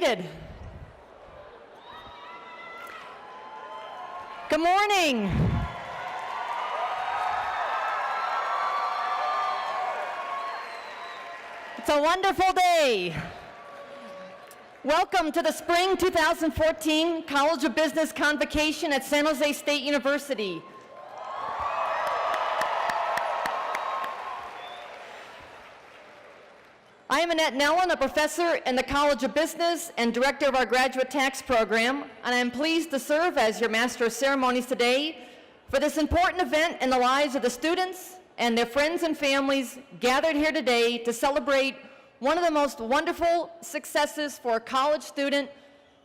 seated. Good morning. It's a wonderful day. Welcome to the Spring 2014 College of Business Convocation at San Jose State University. I am Annette Nellen, a professor in the College of Business and director of our graduate tax program, and I am pleased to serve as your Master of Ceremonies today for this important event in the lives of the students and their friends and families gathered here today to celebrate one of the most wonderful successes for a college student,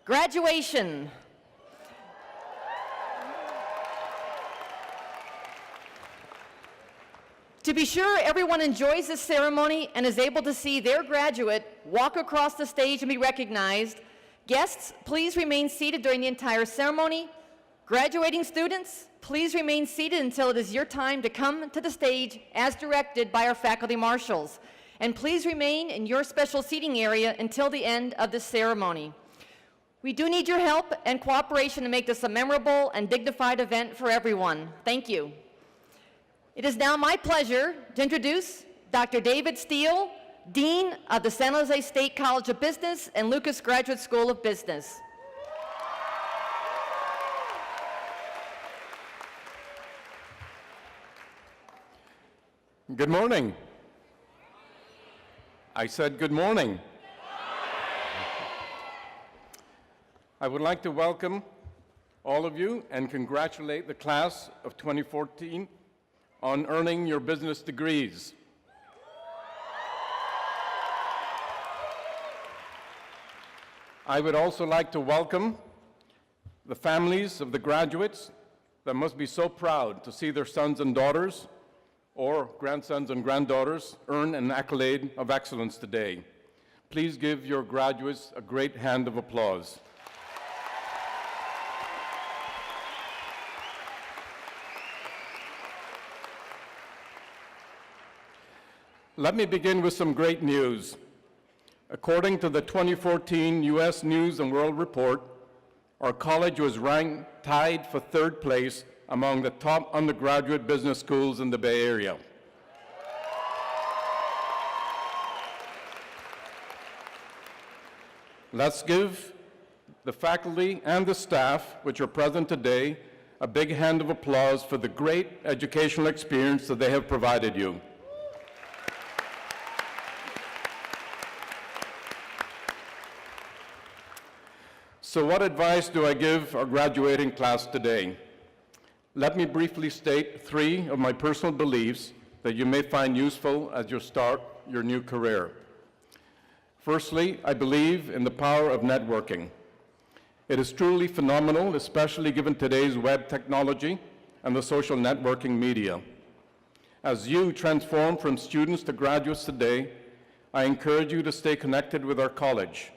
graduation. To be sure everyone enjoys this ceremony and is able to see their graduate walk across the stage and be recognized, guests, please remain seated during the entire ceremony. Graduating students, please remain seated until it is your time to come to the stage as directed by our faculty marshals. And please remain in your special seating area until the end of this ceremony. We do need your help and cooperation to make this a memorable and dignified event for everyone. Thank you. It is now my pleasure to introduce Dr. David Steele, Dean of the San Jose State College of Business and Lucas Graduate School of Business. Good morning. I said good morning. I would like to welcome all of you and congratulate the class of 2014 on earning your business degrees. I would also like to welcome the families of the graduates that must be so proud to see their sons and daughters or grandsons and granddaughters earn an accolade of excellence today. Please give your graduates a great hand of applause. Let me begin with some great news. According to the 2014 U.S. News and World Report, our college was ranked tied for third place among the top undergraduate business schools in the Bay Area. Let's give the faculty and the staff, which are present today, a big hand of applause for the great educational experience that they have provided you. So what advice do I give our graduating class today? Let me briefly state 3 of my personal beliefs that you may find useful as you start your new career. Firstly, I believe in the power of networking. It is truly phenomenal, especially given today's web technology and the social networking media. As you transform from students to graduates today, I encourage you to stay connected with our college.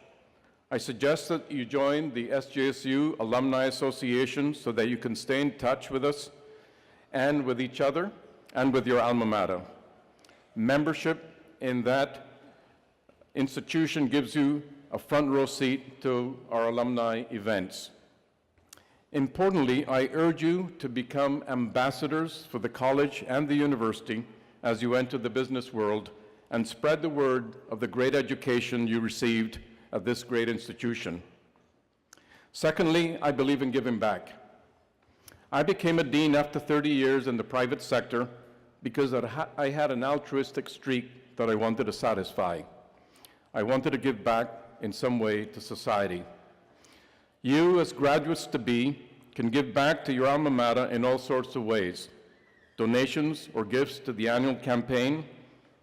I suggest that you join the SJSU Alumni Association so that you can stay in touch with us and with each other and with your alma mater. Membership in that institution gives you a front row seat to our alumni events. Importantly, I urge you to become ambassadors for the college and the university as you enter the business world and spread the word of the great education you received at this great institution. Secondly, I believe in giving back. I became a dean after 30 years in the private sector because I had an altruistic streak that I wanted to satisfy. I wanted to give back in some way to society. You, as graduates-to-be, can give back to your alma mater in all sorts of ways. Donations or gifts to the annual campaign,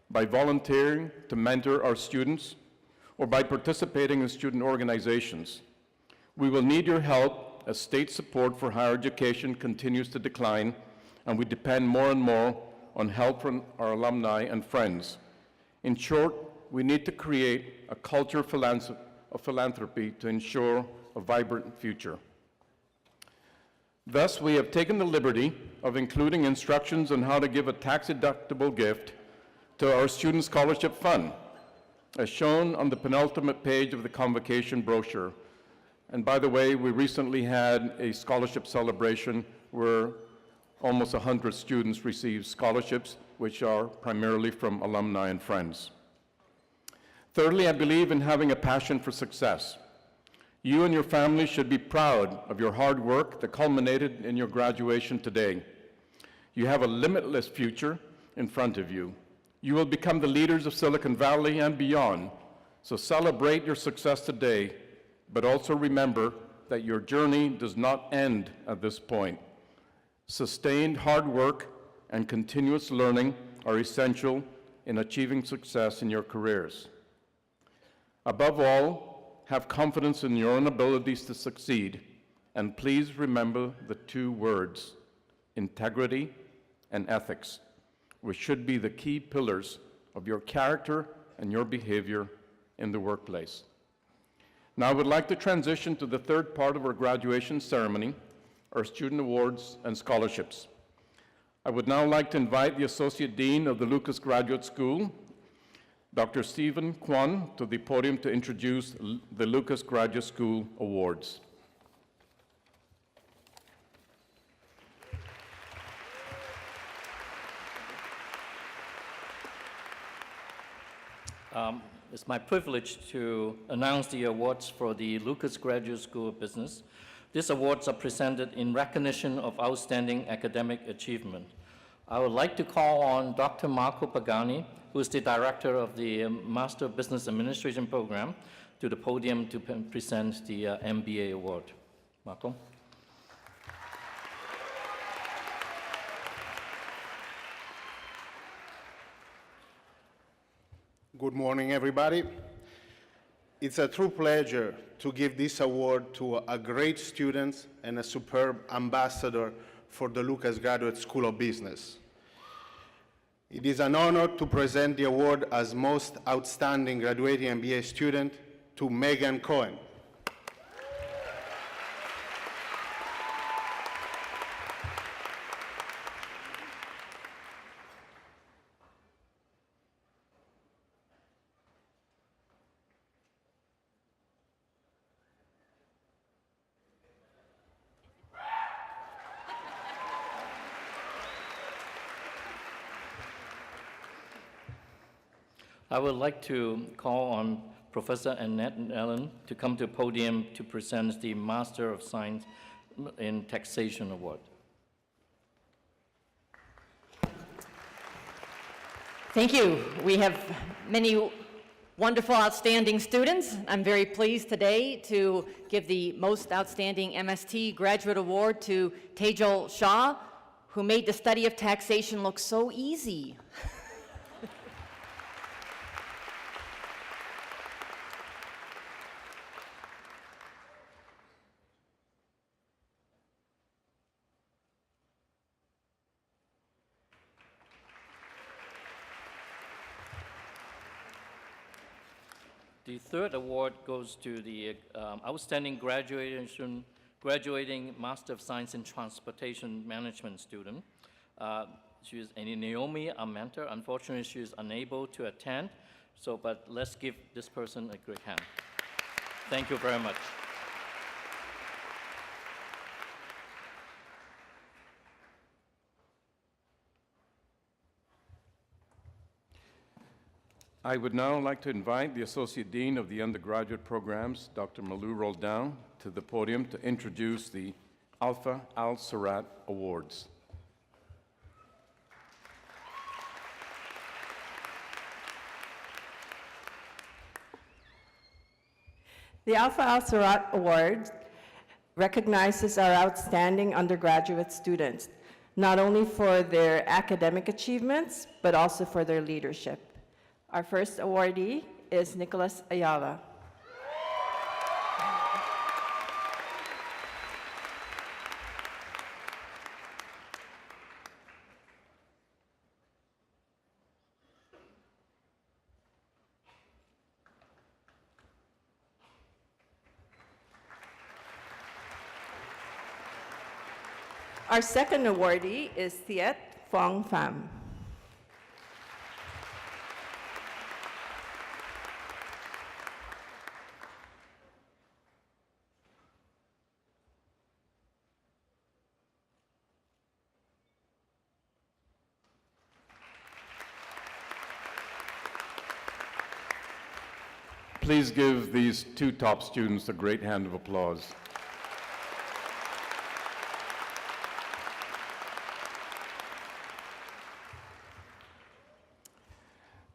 by volunteering to mentor our students, or by participating in student organizations. We will need your help as state support for higher education continues to decline, and we depend more and more on help from our alumni and friends. In short, we need to create a culture of philanthropy to ensure a vibrant future. Thus, we have taken the liberty of including instructions on how to give a tax-deductible gift to our Student Scholarship Fund. as shown on the penultimate page of the convocation brochure. And by the way, we recently had a scholarship celebration where almost 100 students received scholarships, which are primarily from alumni and friends. Thirdly, I believe in having a passion for success. You and your family should be proud of your hard work that culminated in your graduation today. You have a limitless future in front of you. You will become the leaders of Silicon Valley and beyond, so celebrate your success today, but also remember that your journey does not end at this point. Sustained hard work and continuous learning are essential in achieving success in your careers. Above all, have confidence in your own abilities to succeed, and please remember the two words, integrity and ethics, which should be the key pillars of your character and your behavior in the workplace. Now I would like to transition to the third part of our graduation ceremony, our student awards and scholarships. I would now like to invite the Associate Dean of the Lucas Graduate School, Dr. Stephen Kwan, to the podium to introduce the Lucas Graduate School Awards. It's my privilege to announce the awards for the Lucas Graduate School of Business. These awards are presented in recognition of outstanding academic achievement. I would like to call on Dr. Marco Pagani, who is the director of the Master of Business Administration program, to the podium to present the MBA award. Marco. Good morning, everybody. It's a true pleasure to give this award to a great student and a superb ambassador for the Lucas Graduate School of Business. It is an honor to present the award as Most Outstanding Graduating MBA Student to Megan Cohen. I would like to call on Professor Annette Allen to come to the podium to present the Master of Science in Taxation Award. Thank you. We have many wonderful, outstanding students. I'm very pleased today to give the Most Outstanding MST Graduate Award to Tejal Shah, who made the study of taxation look so easy. The third award goes to the Outstanding Graduating Master of Science in Transportation Management student. She is Naomi, a mentor. Unfortunately, she is unable to attend, but let's give this person a great hand. Thank you very much. I would now like to invite the Associate Dean of the Undergraduate Programs, Dr. Malou Roldan, to the podium to introduce the Alpha Al Sarat Awards. The Alpha Al Sarat Award recognizes our outstanding undergraduate students, not only for their academic achievements, but also for their leadership. Our first awardee is Nicholas Ayala. Our second awardee is Thiet Phuong Pham. Please give these two top students a great hand of applause.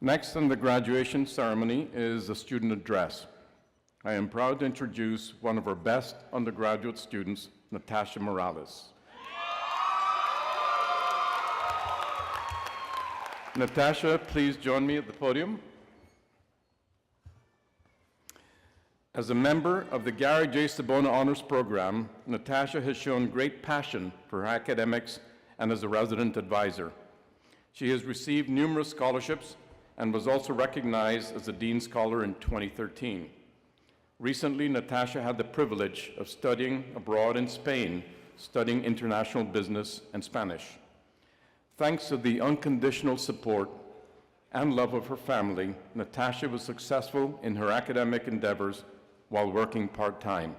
Next on the graduation ceremony is the student address. I am proud to introduce one of our best undergraduate students, Natasha Morales. Natasha, please join me at the podium. As a member of the Gary J. Sabona Honors Program, Natasha has shown great passion for her academics and as a resident advisor. She has received numerous scholarships and was also recognized as a Dean Scholar in 2013. Recently, Natasha had the privilege of studying abroad in Spain, studying international business and Spanish. Thanks to the unconditional support and love of her family, Natasha was successful in her academic endeavors while working part-time.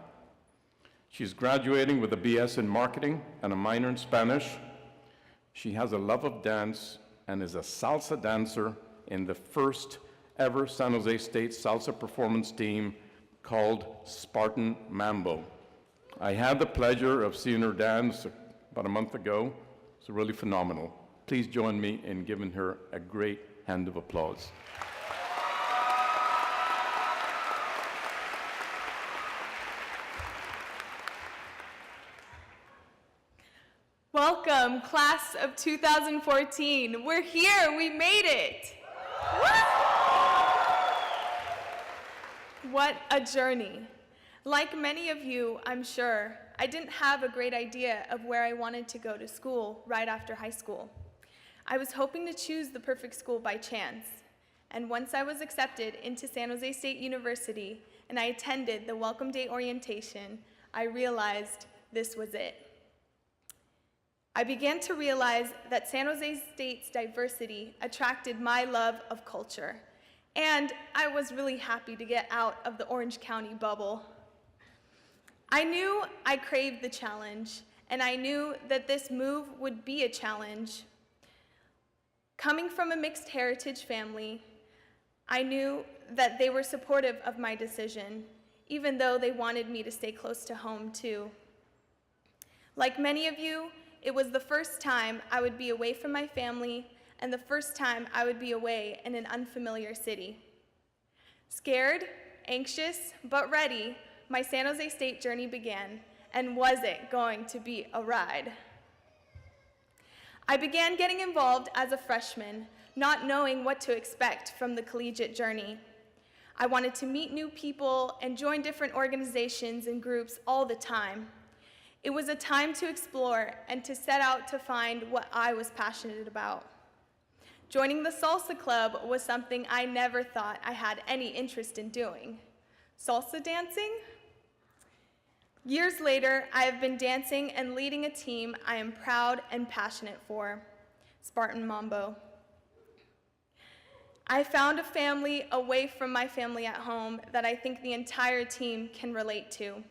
She's graduating with a BS in marketing and a minor in Spanish. She has a love of dance and is a salsa dancer in the first ever San Jose State salsa performance team called Spartan Mambo. I had the pleasure of seeing her dance about a month ago. It's really phenomenal. Please join me in giving her a great hand of applause. Welcome, class of 2014. We're here, we made it. Woo! What a journey. Like many of you, I'm sure, I didn't have a great idea of where I wanted to go to school right after high school. I was hoping to choose the perfect school by chance. And once I was accepted into San Jose State University and I attended the Welcome Day orientation, I realized this was it. I began to realize that San Jose State's diversity attracted my love of culture, and I was really happy to get out of the Orange County bubble. I knew I craved the challenge, and I knew that this move would be a challenge. Coming from a mixed heritage family, I knew that they were supportive of my decision, even though they wanted me to stay close to home too. Like many of you, it was the first time I would be away from my family and the first time I would be away in an unfamiliar city. Scared, anxious, but ready, my San Jose State journey began, and was it going to be a ride? I began getting involved as a freshman, not knowing what to expect from the collegiate journey. I wanted to meet new people and join different organizations and groups all the time. It was a time to explore and to set out to find what I was passionate about. Joining the salsa club was something I never thought I had any interest in doing. Salsa dancing? Years later, I have been dancing and leading a team I am proud and passionate for, Spartan Mambo. I found a family away from my family at home that I think the entire team can relate to.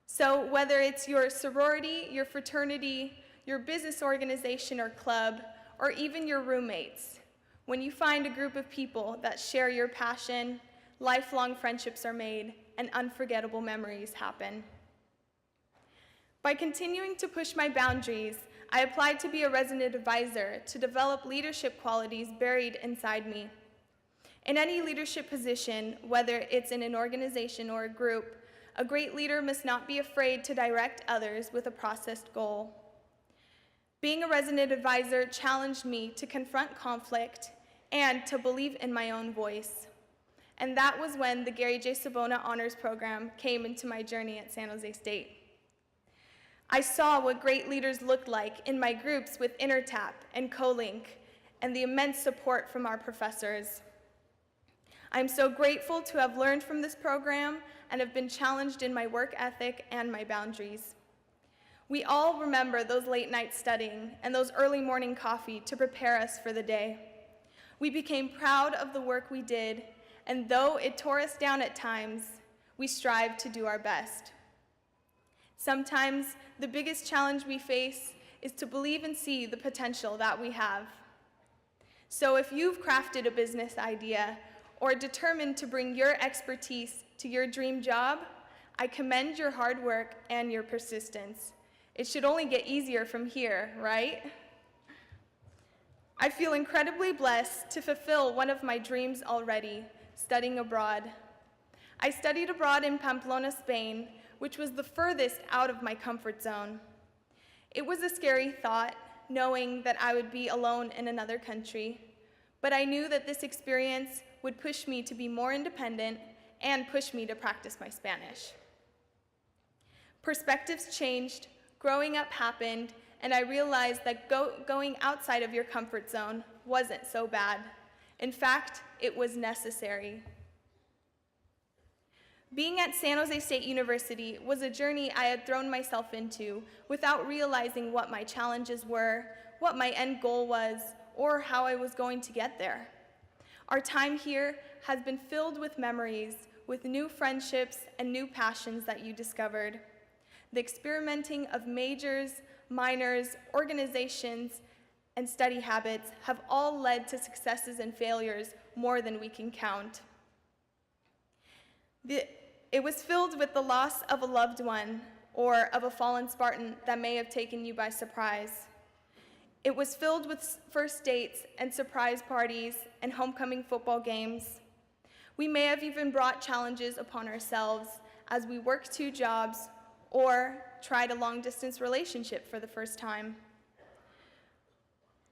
So whether it's your sorority, your fraternity, your business organization or club, or even your roommates, when you find a group of people that share your passion, lifelong friendships are made and unforgettable memories happen. By continuing to push my boundaries, I applied to be a resident advisor to develop leadership qualities buried inside me. In any leadership position, whether it's in an organization or a group, a great leader must not be afraid to direct others with a processed goal. Being a resident advisor challenged me to confront conflict and to believe in my own voice. And that was when the Gary J. Sabona Honors Program came into my journey at San Jose State. I saw what great leaders looked like in my groups with Intertap and CoLink and the immense support from our professors. I'm so grateful to have learned from this program and have been challenged in my work ethic and my boundaries. We all remember those late nights studying and those early morning coffee to prepare us for the day. We became proud of the work we did, and though it tore us down at times, we strived to do our best. Sometimes the biggest challenge we face is to believe and see the potential that we have. So if you've crafted a business idea or determined to bring your expertise to your dream job, I commend your hard work and your persistence. It should only get easier from here, right? I feel incredibly blessed to fulfill one of my dreams already, studying abroad. I studied abroad in Pamplona, Spain, which was the furthest out of my comfort zone. It was a scary thought, knowing that I would be alone in another country, but I knew that this experience would push me to be more independent and push me to practice my Spanish. Perspectives changed, growing up happened, and I realized that going outside of your comfort zone wasn't so bad. In fact, it was necessary. Being at San Jose State University was a journey I had thrown myself into without realizing what my challenges were, what my end goal was, or how I was going to get there. Our time here has been filled with memories, with new friendships and new passions that you discovered. The experimenting of majors, minors, organizations, and study habits have all led to successes and failures more than we can count. It was filled with the loss of a loved one or of a fallen Spartan that may have taken you by surprise. It was filled with first dates and surprise parties and homecoming football games. We may have even brought challenges upon ourselves as we worked 2 jobs or tried a long-distance relationship for the first time.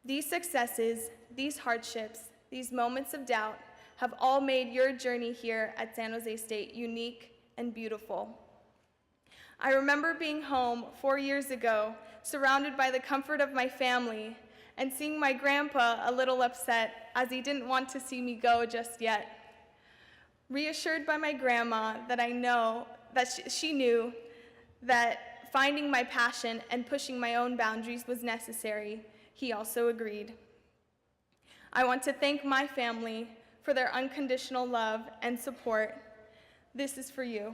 These successes, these hardships, these moments of doubt have all made your journey here at San Jose State unique and beautiful. I remember being home 4 years ago, surrounded by the comfort of my family, and seeing my grandpa a little upset as he didn't want to see me go just yet. Reassured by my grandma that I know that she knew that finding my passion and pushing my own boundaries was necessary, he also agreed. I want to thank my family for their unconditional love and support. This is for you.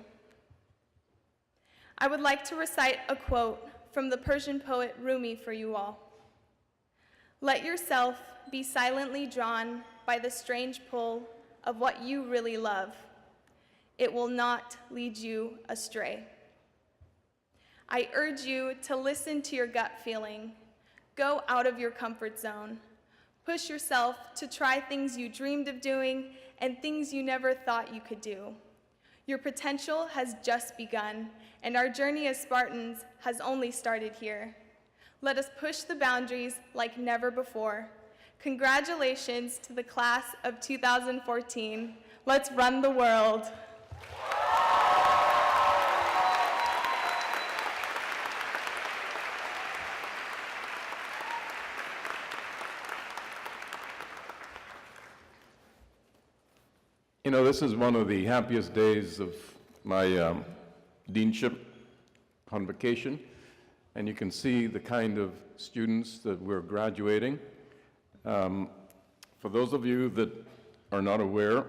I would like to recite a quote from the Persian poet Rumi for you all. Let yourself be silently drawn by the strange pull of what you really love. It will not lead you astray. I urge you to listen to your gut feeling. Go out of your comfort zone. Push yourself to try things you dreamed of doing and things you never thought you could do. Your potential has just begun, and our journey as Spartans has only started here. Let us push the boundaries like never before. Congratulations to the class of 2014. Let's run the world. You know, this is one of the happiest days of my deanship convocation, and you can see the kind of students that we're graduating. For those of you that are not aware,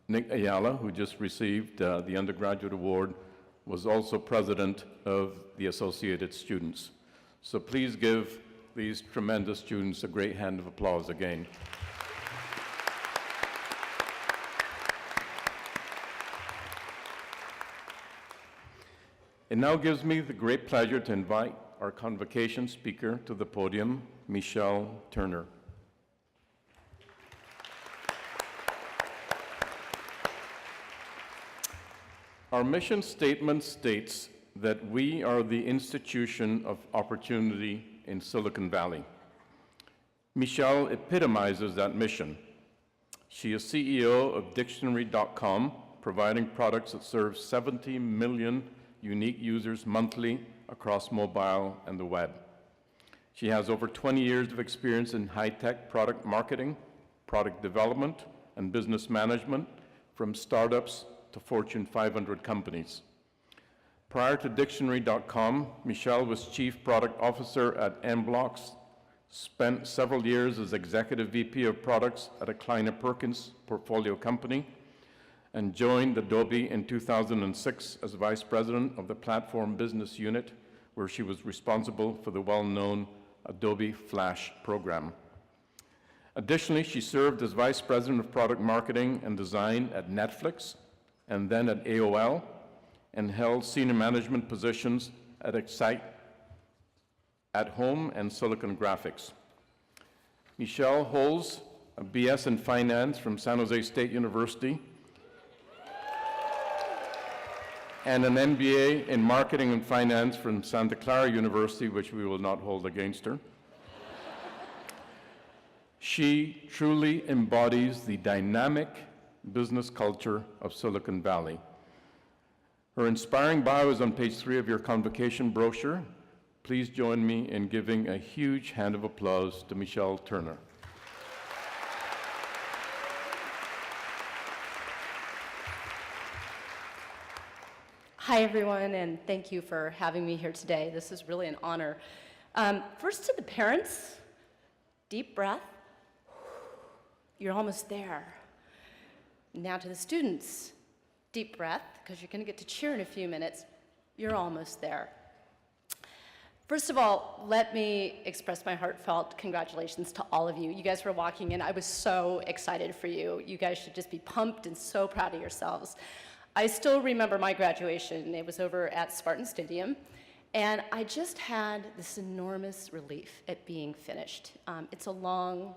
Nick Ayala, who just received the undergraduate award, was also president of the Associated Students. So please give these tremendous students a great hand of applause again. It now gives me the great pleasure to invite our convocation speaker to the podium, Michelle Turner. Our mission statement states that we are the institution of opportunity in Silicon Valley. Michelle epitomizes that mission. She is CEO of Dictionary.com, providing products that serve 70 million unique users monthly across mobile and the web. She has over 20 years of experience in high-tech product marketing, product development, and business management, from startups to Fortune 500 companies. Prior to Dictionary.com, Michelle was Chief Product Officer at Mblox, spent several years as Executive VP of Products at a Kleiner Perkins portfolio company, and joined Adobe in 2006 as Vice President of the Platform Business Unit, where she was responsible for the well-known Adobe Flash program. Additionally, she served as Vice President of Product Marketing and Design at Netflix and then at AOL, and held senior management positions at Excite, At Home, and Silicon Graphics. Michelle holds a BS in Finance from San Jose State University and an MBA in Marketing and Finance from Santa Clara University, which we will not hold against her. She truly embodies the dynamic business culture of Silicon Valley. Her inspiring bio is on page 3 of your convocation brochure. Please join me in giving a huge hand of applause to Michelle Turner. Hi, everyone, and thank you for having me here today. This is really an honor. First, to the parents, deep breath. You're almost there. Now to the students, deep breath, because you're going to get to cheer in a few minutes. You're almost there. First of all, let me express my heartfelt congratulations to all of you. You guys were walking in. I was so excited for you. You guys should just be pumped and so proud of yourselves. I still remember my graduation. It was over at Spartan Stadium, and I just had this enormous relief at being finished. It's a long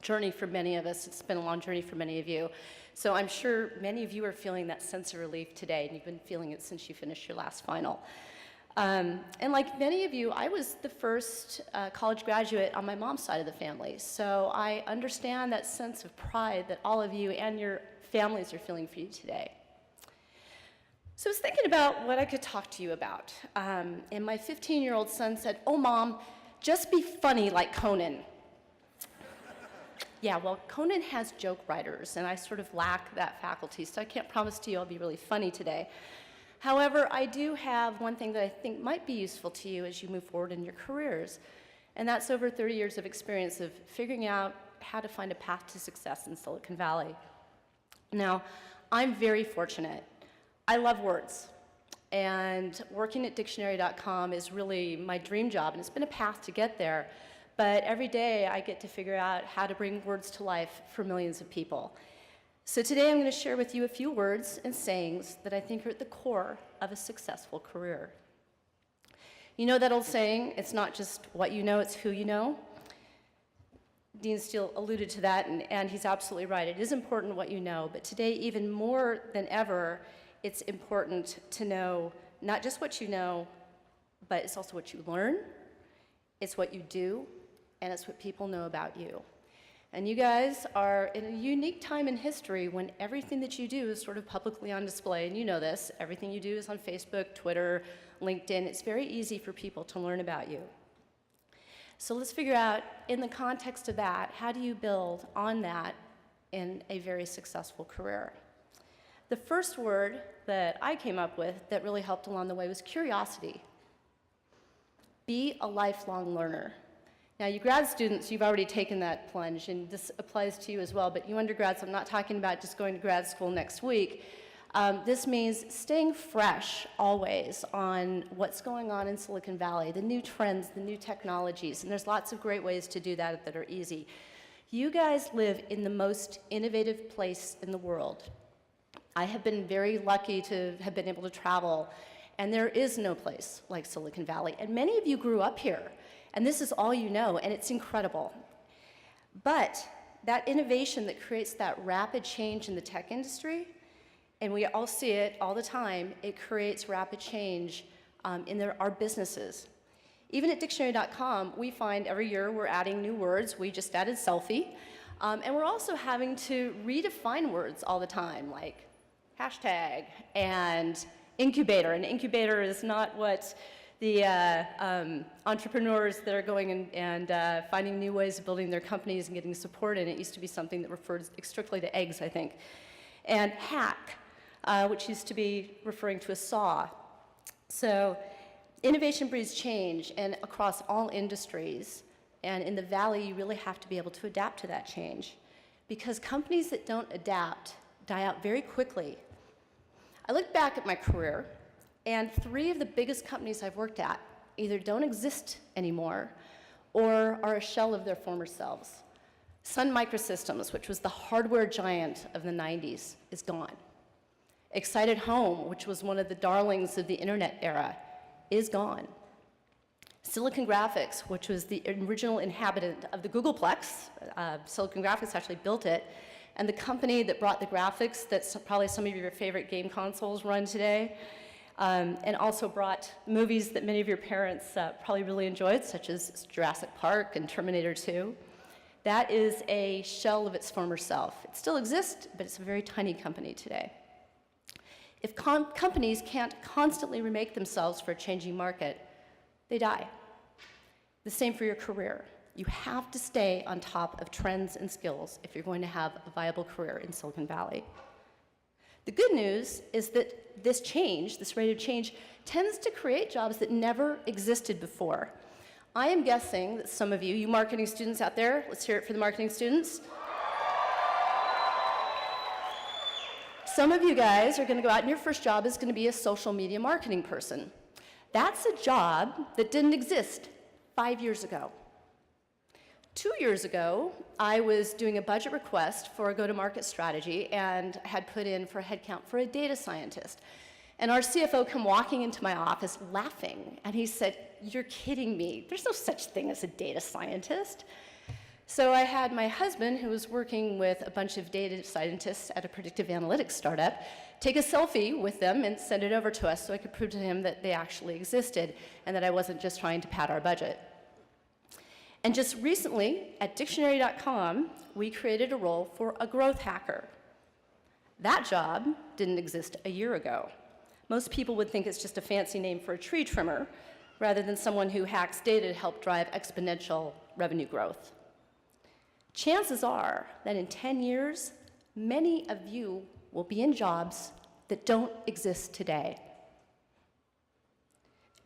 journey for many of us. It's been a long journey for many of you. So I'm sure many of you are feeling that sense of relief today, and you've been feeling it since you finished your last final. And like many of you, I was the first college graduate on my mom's side of the family. So I understand that sense of pride that all of you and your families are feeling for you today. So I was thinking about what I could talk to you about. And my 15-year-old son said, "Oh, Mom, just be funny like Conan." Yeah, well, Conan has joke writers, and I sort of lack that faculty, so I can't promise to you I'll be really funny today. However, I do have one thing that I think might be useful to you as you move forward in your careers, and that's over 30 years of experience of figuring out how to find a path to success in Silicon Valley. Now, I'm very fortunate. I love words, and working at dictionary.com is really my dream job, and it's been a path to get there. But every day I get to figure out how to bring words to life for millions of people. So today I'm going to share with you a few words and sayings that I think are at the core of a successful career. You know that old saying, it's not just what you know, it's who you know? Dean Steele alluded to that, and he's absolutely right. It is important what you know, but today, even more than ever, it's important to know not just what you know, but it's also what you learn, it's what you do, and it's what people know about you. And you guys are in a unique time in history when everything that you do is sort of publicly on display, and you know this. Everything you do is on Facebook, Twitter, LinkedIn. It's very easy for people to learn about you. So let's figure out, in the context of that, how do you build on that in a very successful career? The first word that I came up with that really helped along the way was curiosity. Be a lifelong learner. Now, you grad students, you've already taken that plunge, and this applies to you as well, but you undergrads, I'm not talking about just going to grad school next week. This means staying fresh always on what's going on in Silicon Valley, the new trends, the new technologies, and there's lots of great ways to do that that are easy. You guys live in the most innovative place in the world. I have been very lucky to have been able to travel, and there is no place like Silicon Valley, and many of you grew up here, and this is all you know, and it's incredible. But that innovation that creates that rapid change in the tech industry, and we all see it all the time, it creates rapid change in our businesses. Even at dictionary.com, we find every year we're adding new words. We just added selfie. And we're also having to redefine words all the time, like hashtag and incubator. And incubator is not what the entrepreneurs that are going and finding new ways of building their companies and getting support in. It used to be something that referred strictly to eggs, I think. And hack, which used to be referring to a saw. So innovation breeds change, and across all industries. And in the Valley, you really have to be able to adapt to that change, because companies that don't adapt die out very quickly. I look back at my career, and 3 of the biggest companies I've worked at either don't exist anymore, or are a shell of their former selves. Sun Microsystems, which was the hardware giant of the 90s, is gone. Excited Home, which was one of the darlings of the internet era, is gone. Silicon Graphics, which was the original inhabitant of the Googleplex, Silicon Graphics actually built it, and the company that brought the graphics that probably some of your favorite game consoles run today, and also brought movies that many of your parents probably really enjoyed, such as Jurassic Park and Terminator 2. That is a shell of its former self. It still exists, but it's a very tiny company today. If companies can't constantly remake themselves for a changing market, they die. The same for your career. You have to stay on top of trends and skills if you're going to have a viable career in Silicon Valley. The good news is that this change, this rate of change, tends to create jobs that never existed before. I am guessing that some of you marketing students out there, let's hear it for the marketing students. Some of you guys are going to go out and your first job is going to be a social media marketing person. That's a job that didn't exist 5 years ago. 2 years ago, I was doing a budget request for a go-to-market strategy and had put in for a headcount for a data scientist. And our CFO came walking into my office laughing, and he said, "You're kidding me. There's no such thing as a data scientist." So I had my husband, who was working with a bunch of data scientists at a predictive analytics startup, take a selfie with them and send it over to us so I could prove to him that they actually existed and that I wasn't just trying to pad our budget. And just recently, at dictionary.com, we created a role for a growth hacker. That job didn't exist a year ago. Most people would think it's just a fancy name for a tree trimmer, rather than someone who hacks data to help drive exponential revenue growth. Chances are that in 10 years, many of you will be in jobs that don't exist today.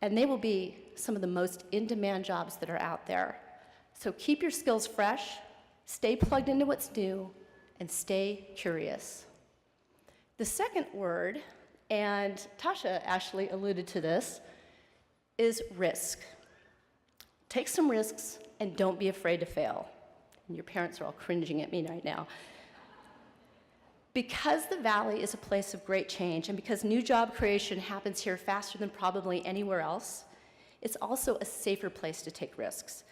And they will be some of the most in-demand jobs that are out there. So keep your skills fresh, stay plugged into what's new, and stay curious. The second word, and Tasha actually alluded to this, is risk. Take some risks and don't be afraid to fail. And your parents are all cringing at me right now. Because the Valley is a place of great change, and because new job creation happens here faster than probably anywhere else, it's also a safer place to take risks.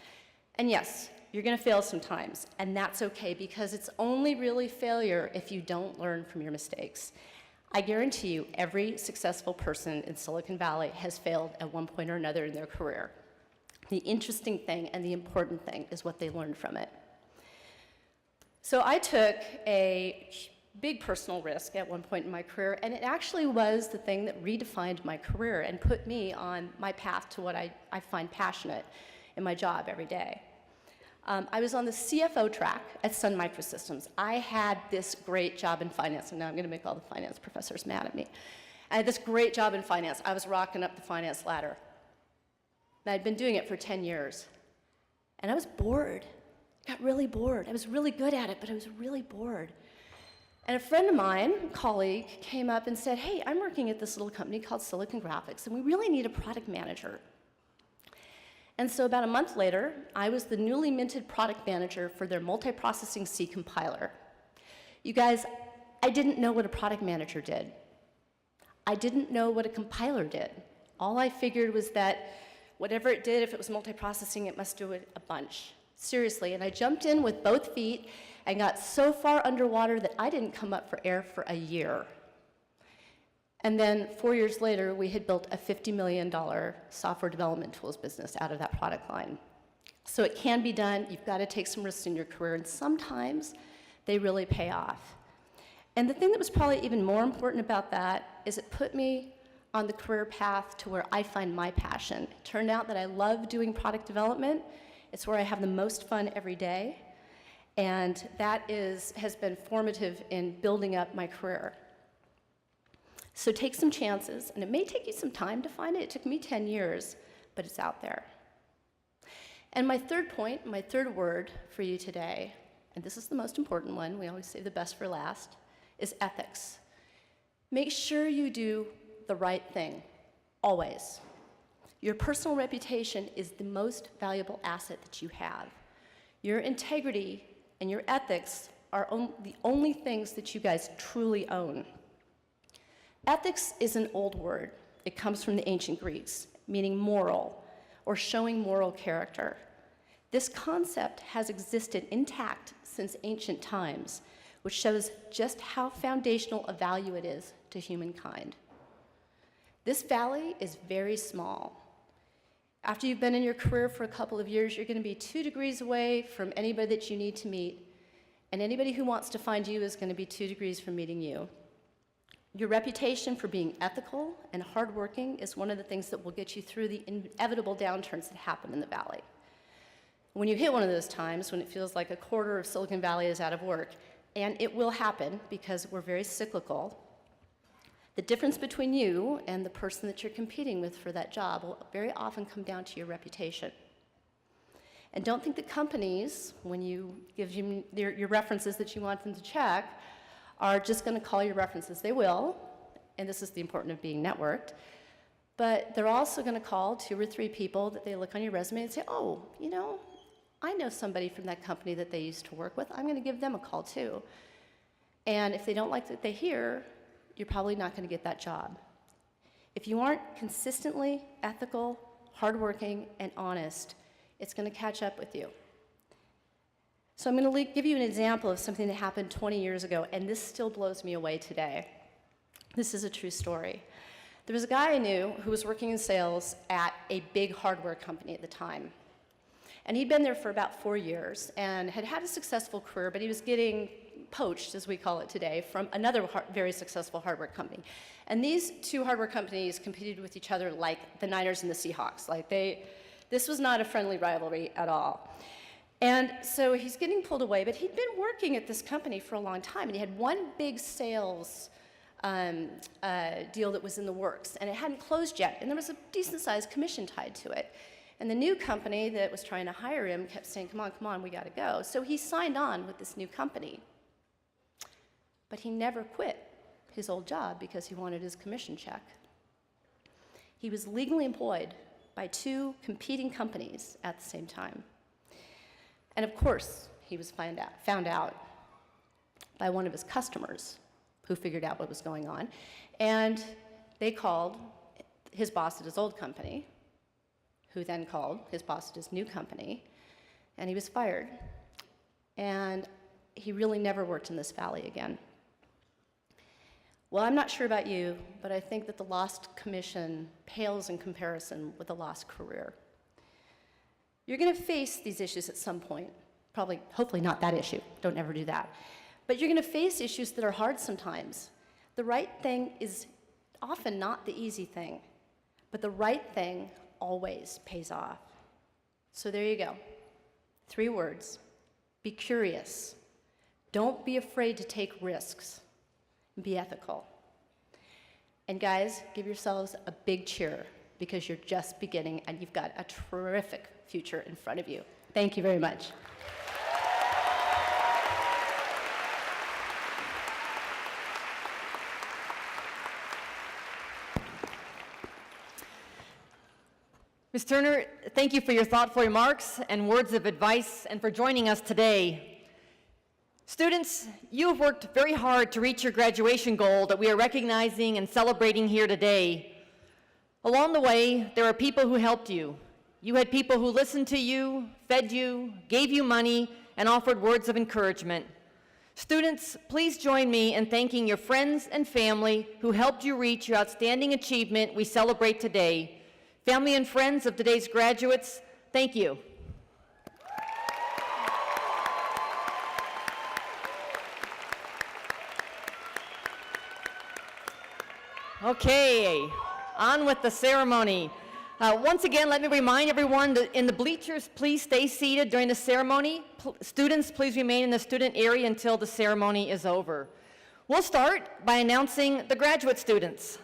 And yes, you're going to fail sometimes, and that's okay, because it's only really failure if you don't learn from your mistakes. I guarantee you, every successful person in Silicon Valley has failed at one point or another in their career. The interesting thing and the important thing is what they learned from it. So I took a big personal risk at one point in my career, and it actually was the thing that redefined my career and put me on my path to what I find passionate in my job every day. I was on the CFO track at Sun Microsystems. I had this great job in finance, and now I'm going to make all the finance professors mad at me. I had this great job in finance. I was rocking up the finance ladder. And I'd been doing it for 10 years. And I was bored. I got really bored. I was really good at it, but I was really bored. And a friend of mine, a colleague, came up and said, "Hey, I'm working at this little company called Silicon Graphics, and we really need a product manager." And so about a month later, I was the newly minted product manager for their multiprocessing C compiler. You guys, I didn't know what a product manager did. I didn't know what a compiler did. All I figured was that whatever it did, if it was multiprocessing, it must do it a bunch. Seriously, and I jumped in with both feet and got so far underwater that I didn't come up for air for a year. And then 4 years later, we had built a $50 million software development tools business out of that product line. So it can be done. You've got to take some risks in your career, and sometimes they really pay off. And the thing that was probably even more important about that is it put me on the career path to where I find my passion. It turned out that I love doing product development. It's where I have the most fun every day. And that has been formative in building up my career. So take some chances, and it may take you some time to find it. It took me 10 years, but it's out there. And my third point, my third word for you today, and this is the most important one, we always save the best for last, is ethics. Make sure you do the right thing, always. Your personal reputation is the most valuable asset that you have. Your integrity and your ethics are the only things that you guys truly own. Ethics is an old word. It comes from the ancient Greeks, meaning moral, or showing moral character. This concept has existed intact since ancient times, which shows just how foundational a value it is to humankind. This valley is very small. After you've been in your career for a couple of years, you're going to be 2 degrees away from anybody that you need to meet, and anybody who wants to find you is going to be 2 degrees from meeting you. Your reputation for being ethical and hardworking is one of the things that will get you through the inevitable downturns that happen in the valley. When you hit one of those times when it feels like a quarter of Silicon Valley is out of work, and it will happen because we're very cyclical, the difference between you and the person that you're competing with for that job will very often come down to your reputation. And don't think that companies, when you give you your references that you want them to check, are just going to call your references. They will, and this is the importance of being networked, but they're also going to call 2 or 3 people that they look on your resume and say, oh, you know, I know somebody from that company that they used to work with. I'm going to give them a call too. And if they don't like what they hear, you're probably not going to get that job. If you aren't consistently ethical, hardworking, and honest, it's going to catch up with you. So I'm going to give you an example of something that happened 20 years ago, and this still blows me away today. This is a true story. There was a guy I knew who was working in sales at a big hardware company at the time. And he'd been there for about 4 years and had had a successful career, but he was getting poached, as we call it today, from another very successful hardware company. And these 2 hardware companies competed with each other like the Niners and the Seahawks. This was not a friendly rivalry at all. And so he's getting pulled away, but he'd been working at this company for a long time, and he had one big sales deal that was in the works, and it hadn't closed yet, and there was a decent-sized commission tied to it. And the new company that was trying to hire him kept saying, come on, we got to go. So he signed on with this new company. But he never quit his old job because he wanted his commission check. He was legally employed by 2 competing companies at the same time. And of course, he was found out by one of his customers who figured out what was going on. And they called his boss at his old company, who then called his boss at his new company, and he was fired. And he really never worked in this valley again. Well, I'm not sure about you, but I think that the lost commission pales in comparison with the lost career. You're going to face these issues at some point. Probably, hopefully not that issue. Don't ever do that. But you're going to face issues that are hard sometimes. The right thing is often not the easy thing, but the right thing always pays off. So there you go. 3 words. Be curious. Don't be afraid to take risks. Be ethical. And guys, give yourselves a big cheer because you're just beginning and you've got a terrific future in front of you. Thank you very much. Ms. Turner, thank you for your thoughtful remarks and words of advice and for joining us today. Students, you have worked very hard to reach your graduation goal that we are recognizing and celebrating here today. Along the way, there are people who helped you. You had people who listened to you, fed you, gave you money, and offered words of encouragement. Students, please join me in thanking your friends and family who helped you reach your outstanding achievement we celebrate today. Family and friends of today's graduates, thank you. Okay, on with the ceremony. Once again, let me remind everyone that in the bleachers, please stay seated during the ceremony. Students, please remain in the student area until the ceremony is over. We'll start by announcing the graduate students.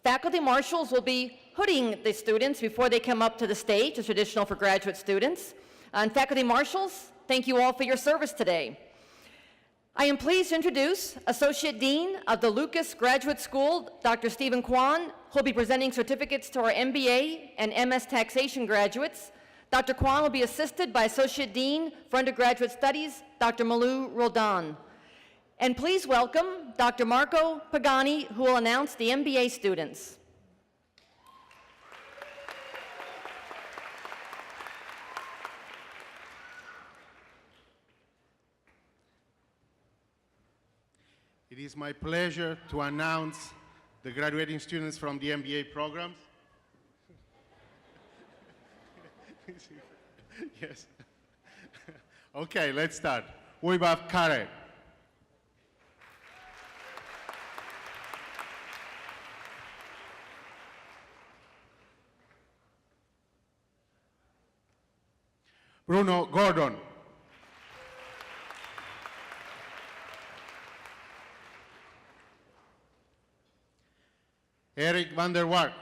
Faculty marshals will be hooding the students before they come up to the stage, as traditional for graduate students. And faculty marshals, thank you all for your service today. I am pleased to introduce Associate Dean of the Lucas Graduate School, Dr. Stephen Kwan, who will be presenting certificates to our MBA and MS Taxation graduates. Dr. Kwan will be assisted by Associate Dean for Undergraduate Studies, Dr. Malou Roldan. And please welcome Dr. Marco Pagani, who will announce the MBA students. It is my pleasure to announce the graduating students from the MBA programs. Yes. Okay, let's start. Uibav Kare. Bruno Gordon. Eric van der Wark.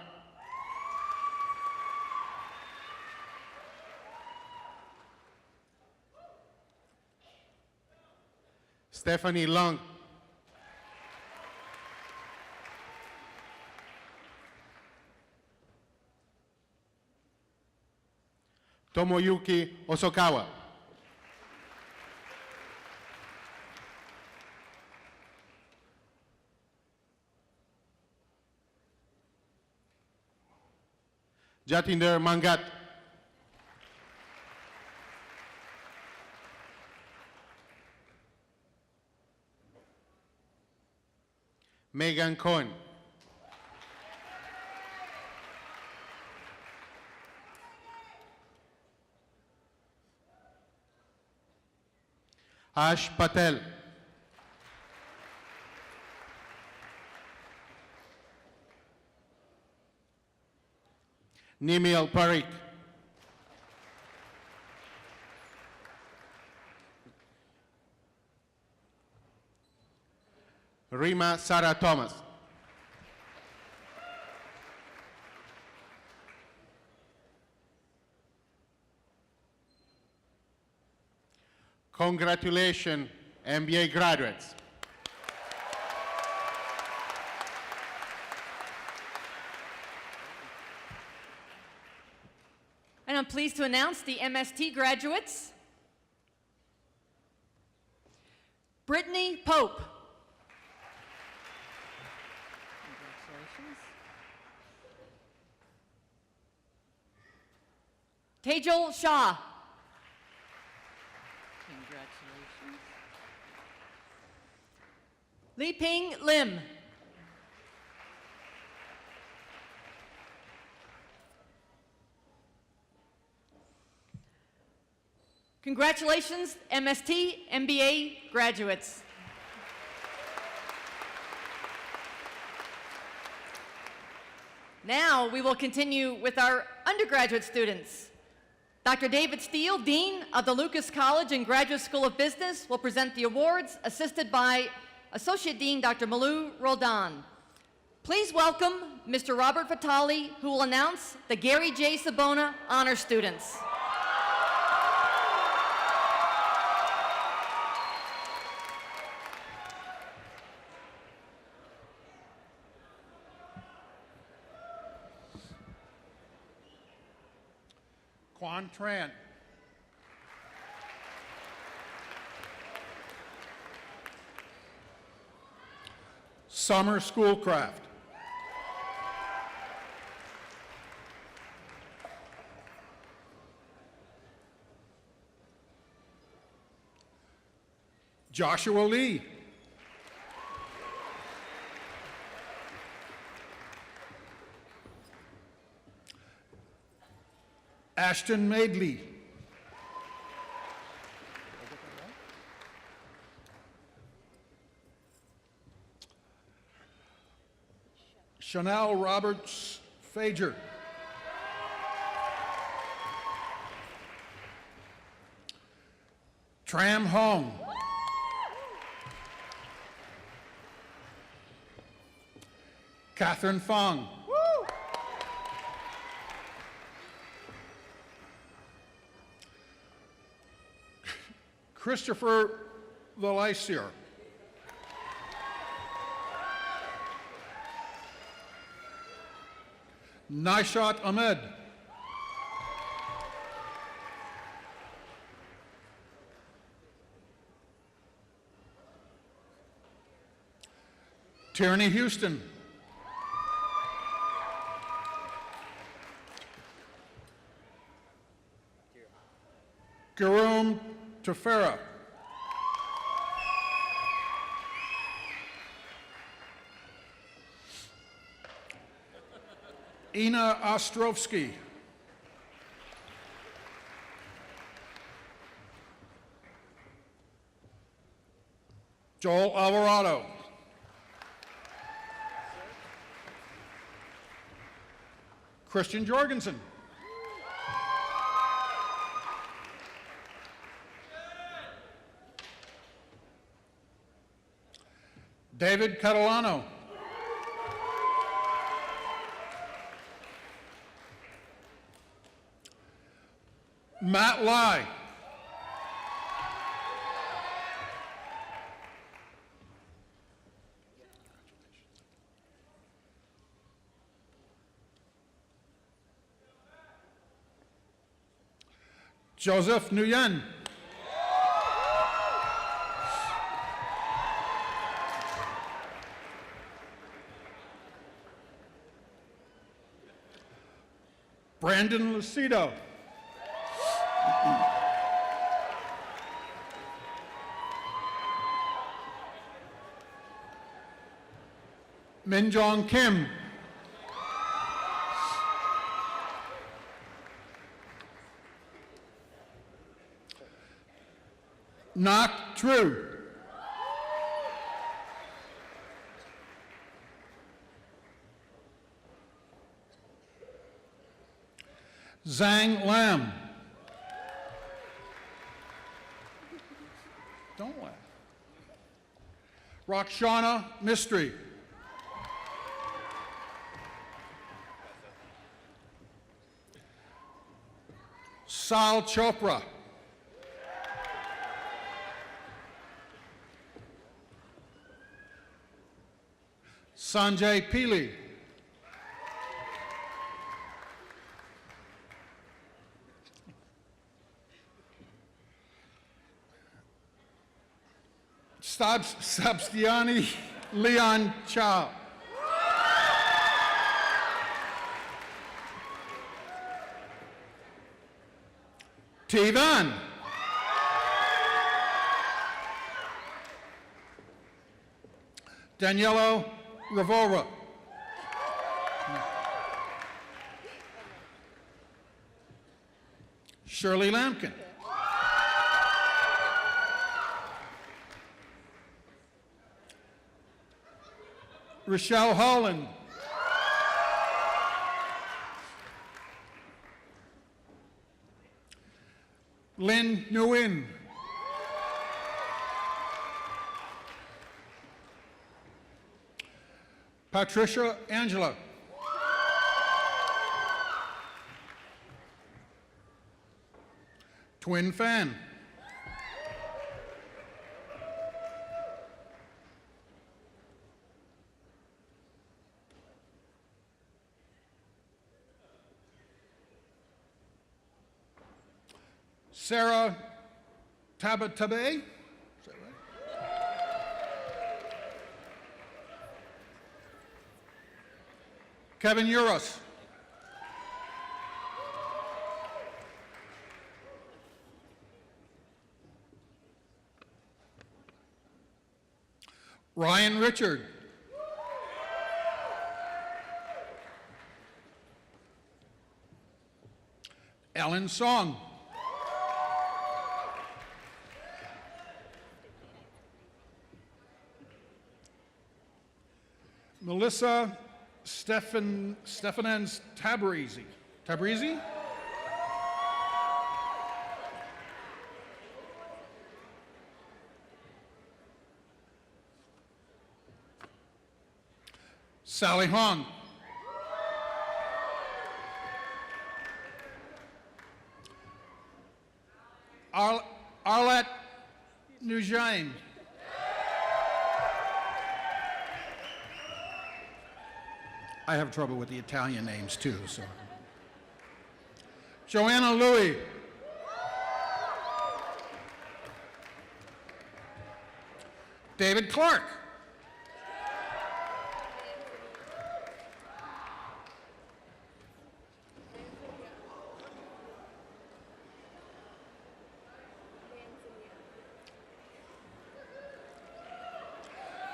Stephanie Long. Tomoyuki Osokawa. Jatinder Mangat. Megan Cohen. Ash Patel. Nimil Parikh. Rima Sarah Thomas. Congratulations, MBA graduates. And I'm pleased to announce the MST graduates. Brittany Pope. Tejal Shah. Congratulations. Li Ping Lim. Congratulations, MST, MBA graduates. Now we will continue with our undergraduate students. Dr. David Steele, Dean of the Lucas College and Graduate School of Business, will present the awards, assisted by Associate Dean Dr. Malou Roldan. Please welcome Mr. Robert Vitale, who will announce the Gary J. Sabona Honor Students. Quan Tran. Summer Schoolcraft. Joshua Lee. Ashton Maidley. Chanel Roberts Fager. Tram Hong. Catherine Fong. Christopher Valisier. Nishat Ahmed. Tierney Houston. Garoom Tefera. Ina Ostrovsky. Joel Alvarado. Christian Jorgensen. David Catalano. Matt Lai. Joseph Nguyen. Brandon Lucido. Minjong Kim. Nak True. Zhang Lam. Don't laugh. Rakshana Mistry. Sal Chopra. Sanjay Pili. Sabstiani Leon Chow. Tivan. Daniela Rivora. Shirley Lampkin. Rochelle Holland. Lynn Nguyen. Patricia Angela. Twin Fan. Sarah Tabatabe. Is that right? Kevin Uros. Ryan Richard. Ellen Song. Melissa Stefanens Tabrizi. Tabrizi? Sally Hong. Arlette Nujain. I have trouble with the Italian names too, so. Joanna Louie. David Clark.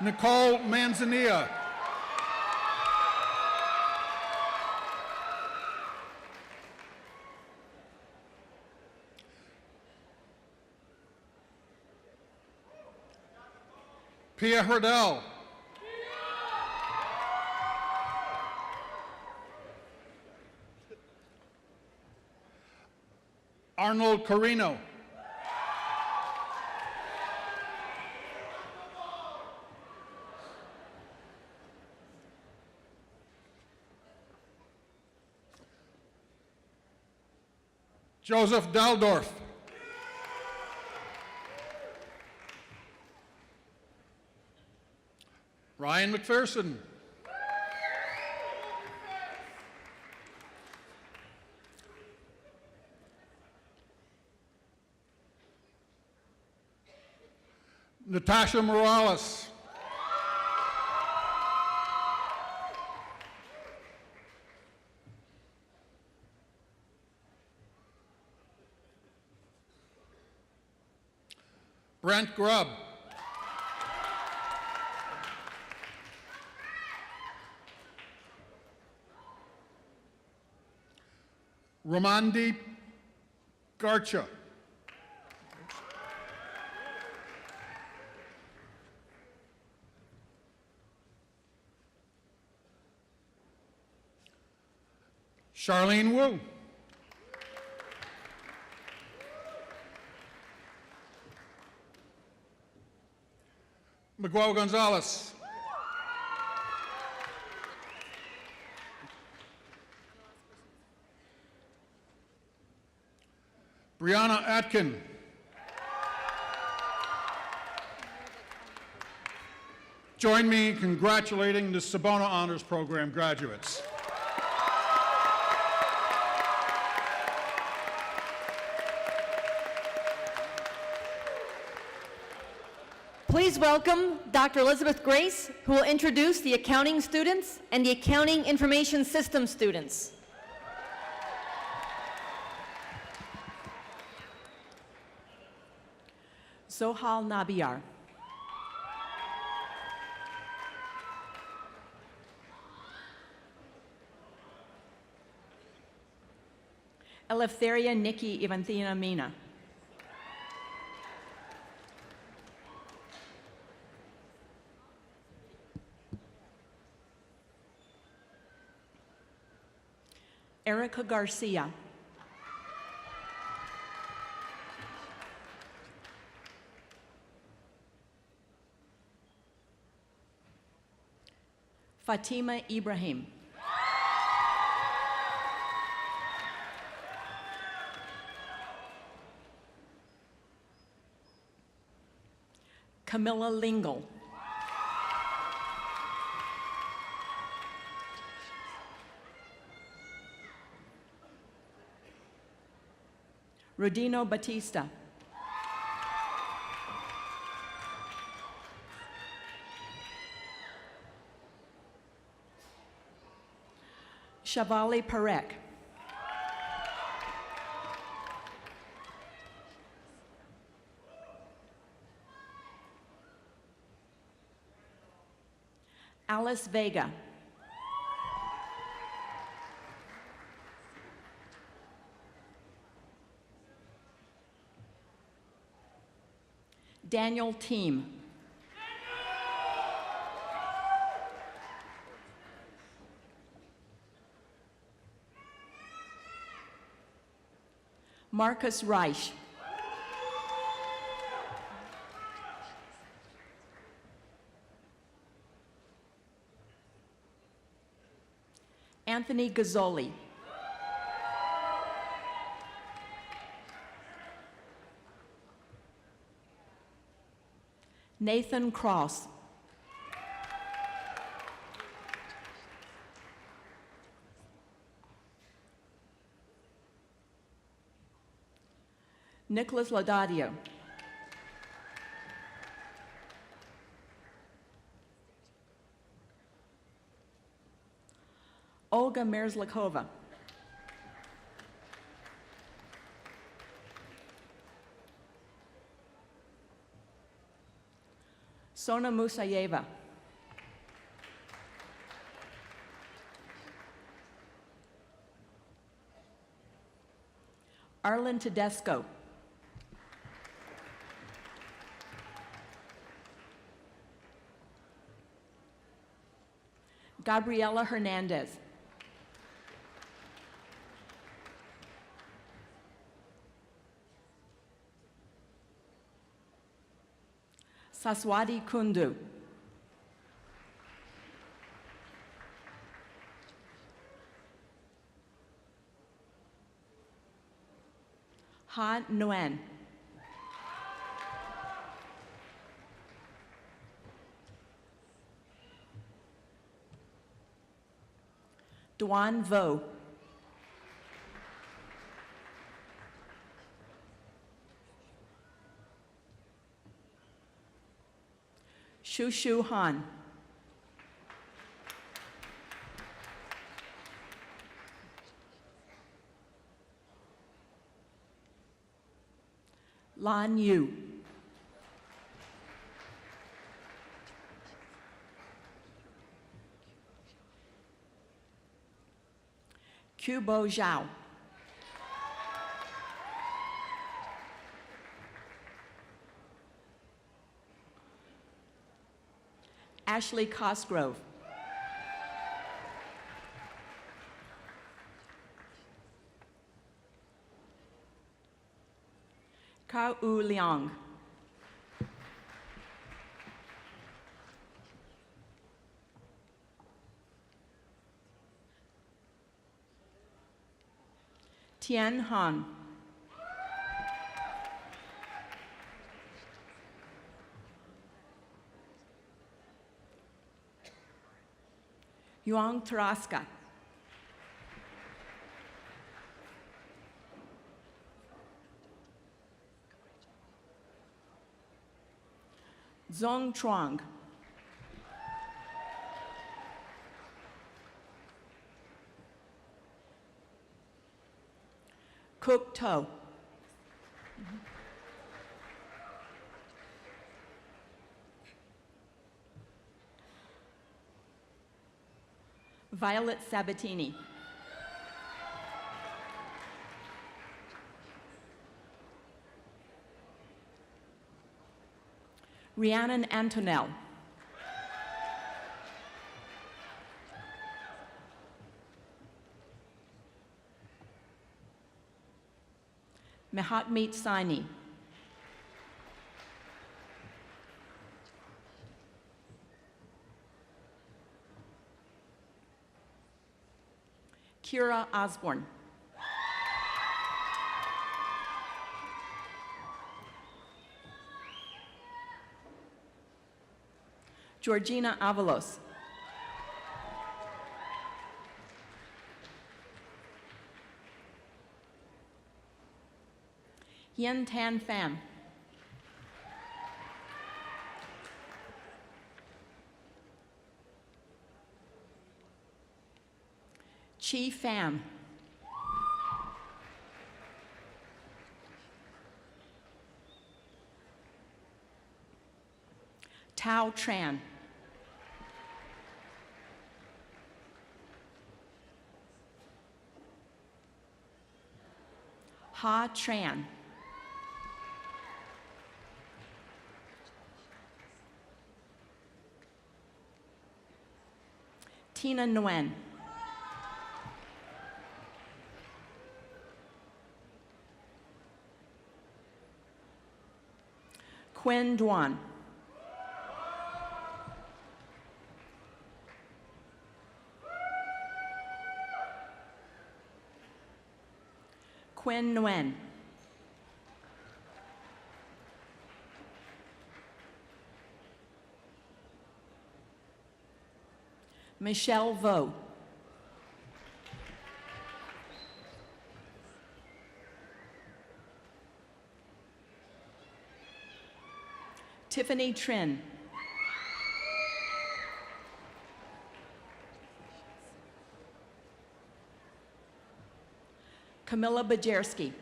Nicole Manzanilla. Pia Hurdell. Arnold Carino. Joseph Daldorf. Ryan McPherson. Natasha Morales. Brent Grubb. Ramandi Garcha. Charlene Wu. Miguel Gonzalez. Brianna Atkin. Join me in congratulating the Sabona Honors Program graduates. Please welcome Dr. Elizabeth Grace, who will introduce the accounting students and the accounting information system students. Sohal Nabiyar. Eleftheria Nikki Ivanthina Mina. Erica Garcia. Fatima Ibrahim. Camilla Lingle. Rodino Batista. Shavali Parek. Alice Vega. Daniel Team. Marcus Reich. Anthony Gazzoli. Nathan Cross. Nicholas Laudadio. Olga Merzlikova. Sona Musayeva. Arlen Tedesco. Gabriela Hernandez. Saswati Kundu. Ha Nguyen. Duan Vo. Shu Shu Han. Lan Yu. Kubo Zhao. Ashley Cosgrove. Kao U Liang. Tian Han. Yuang Taraska. Zong Truong. Cook To. Violet Sabatini. Rhiannon Antonell. Mehatmeet Saini. Kira Osborne. Georgina Avalos. Yen Tan Pham. Chi Pham. Tao Tran. Ha Tran. Tina Nguyen. Quinn Duan. Quinn Nguyen. Michelle Vo. Tiffany Trin. Camilla Bajerski.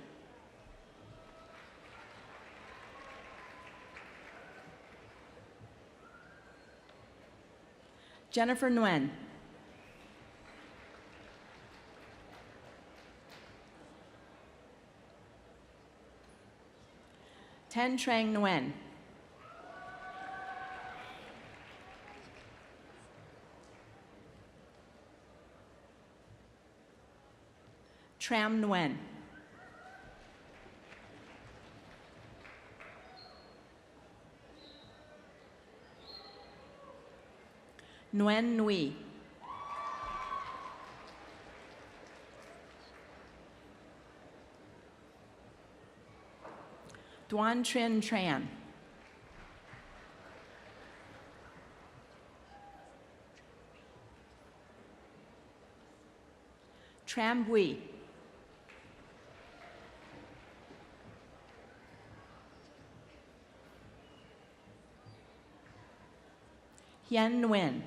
Jennifer Nguyen. Ten Trang Nguyen. Tram Nguyen. Nguyen Nui. Duan Trinh Tran. Tram Bui. Hien Nguyen.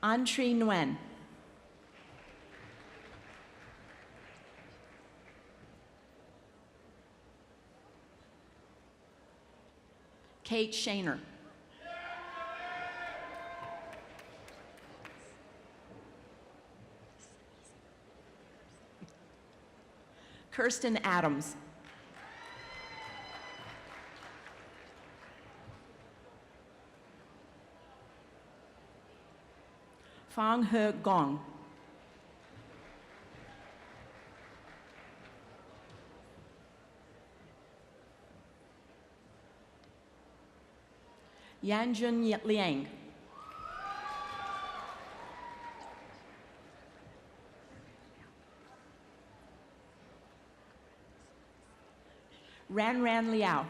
An Tri Nguyen. Kate Shaner. Kirsten Adams. Fong He Gong. Yanjun Liang. Ran Liao.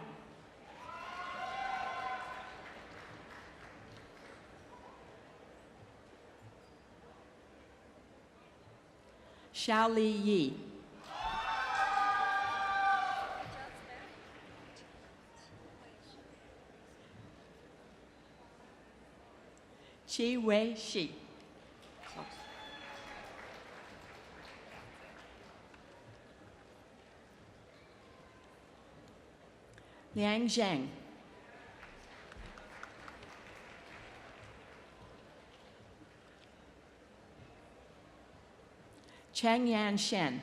Xiao Li Yi. Qi Wei Shi. Liang Zheng. Cheng Yan Shen.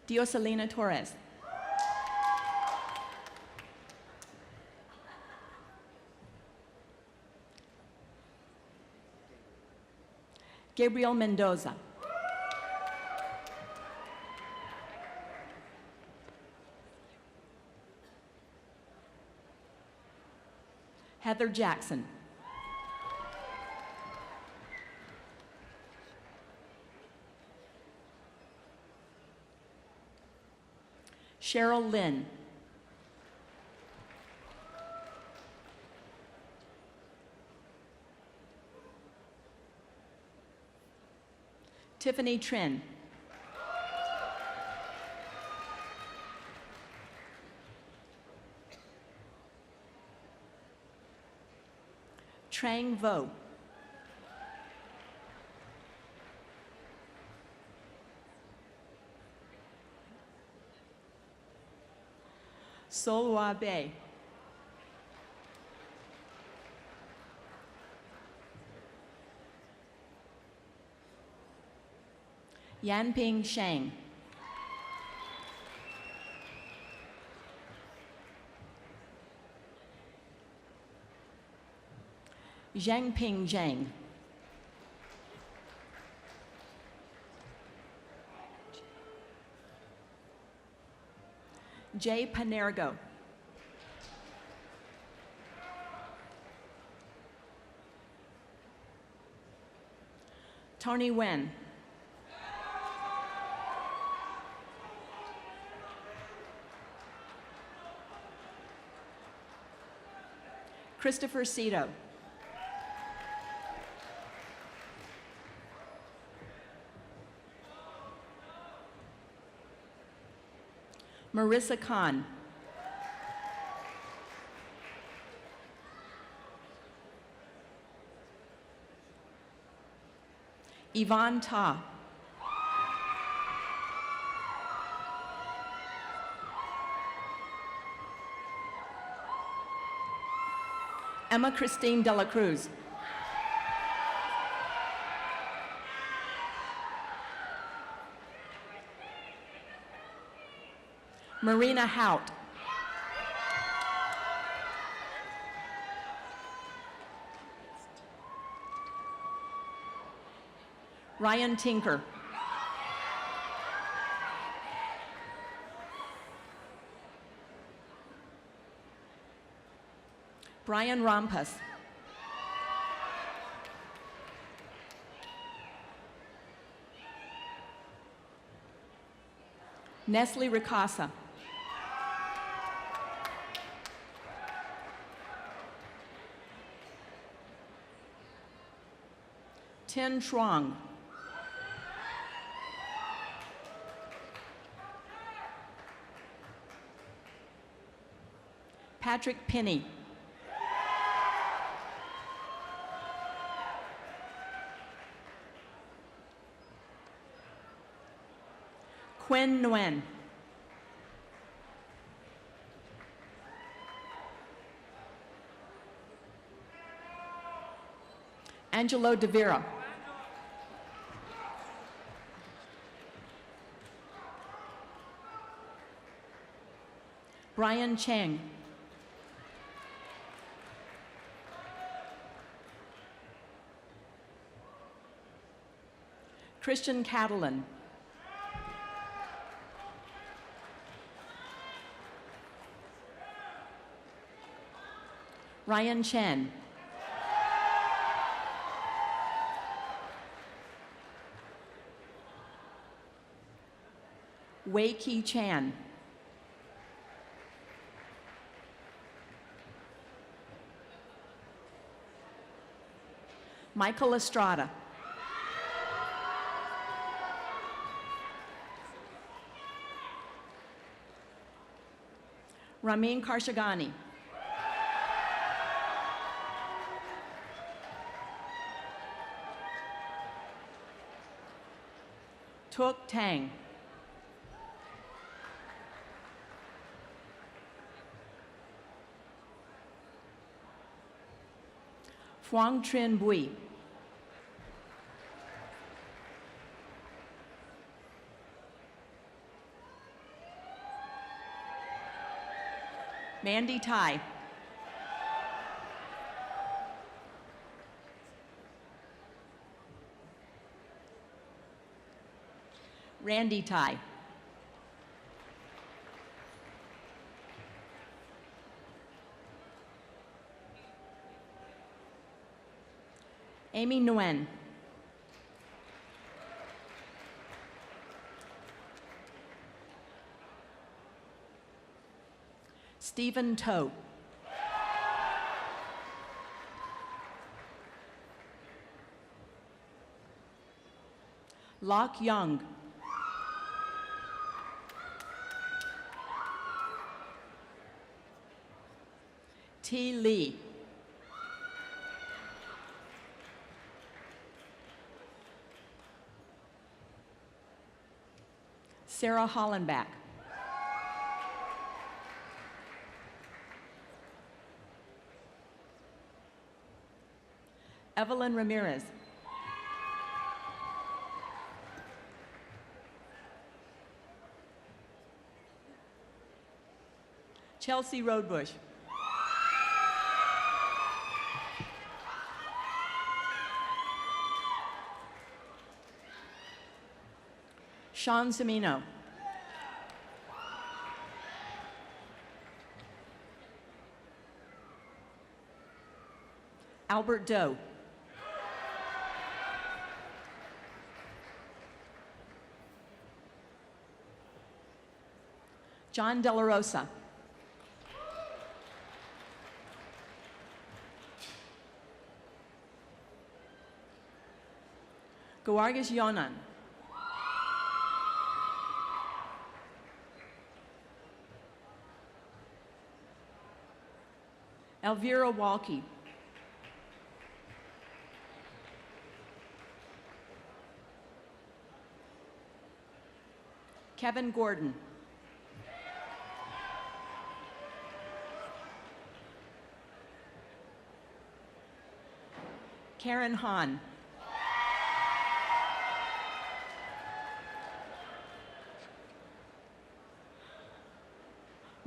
Dioselina Torres. Gabriel Mendoza. Heather Jackson. Cheryl Lynn. Tiffany Trin. Trang Vo. Solwa Bay. Yanping Shang. Zhangping Zhang. Jay Panergo. Tony Wen. Christopher Cito. Marissa Khan. Yvonne Ta. Emma Christine Dela Cruz. Marina Hout. Ryan Tinker. Brian Rompas. Nestle Ricasa. Tin Truong. Patrick Pinney. Quinn Nguyen. Angelo De Vera. Brian Chang. Christian Catalan. Ryan Chen. Wei Ki Chan. Michael Estrada. Ramin Karshagani. Tuc Tang. Phuong Trinh Bui. Mandy Tai. Randy Tai. Amy Nguyen. Stephen To. Locke Young. T. Lee. Sarah Hollenbach. Evelyn Ramirez. Chelsea Roadbush. Sean Semino. Albert Doe. John De La Rosa. Gawargis Yonan. Elvira Walke. Kevin Gordon. Karen Hahn.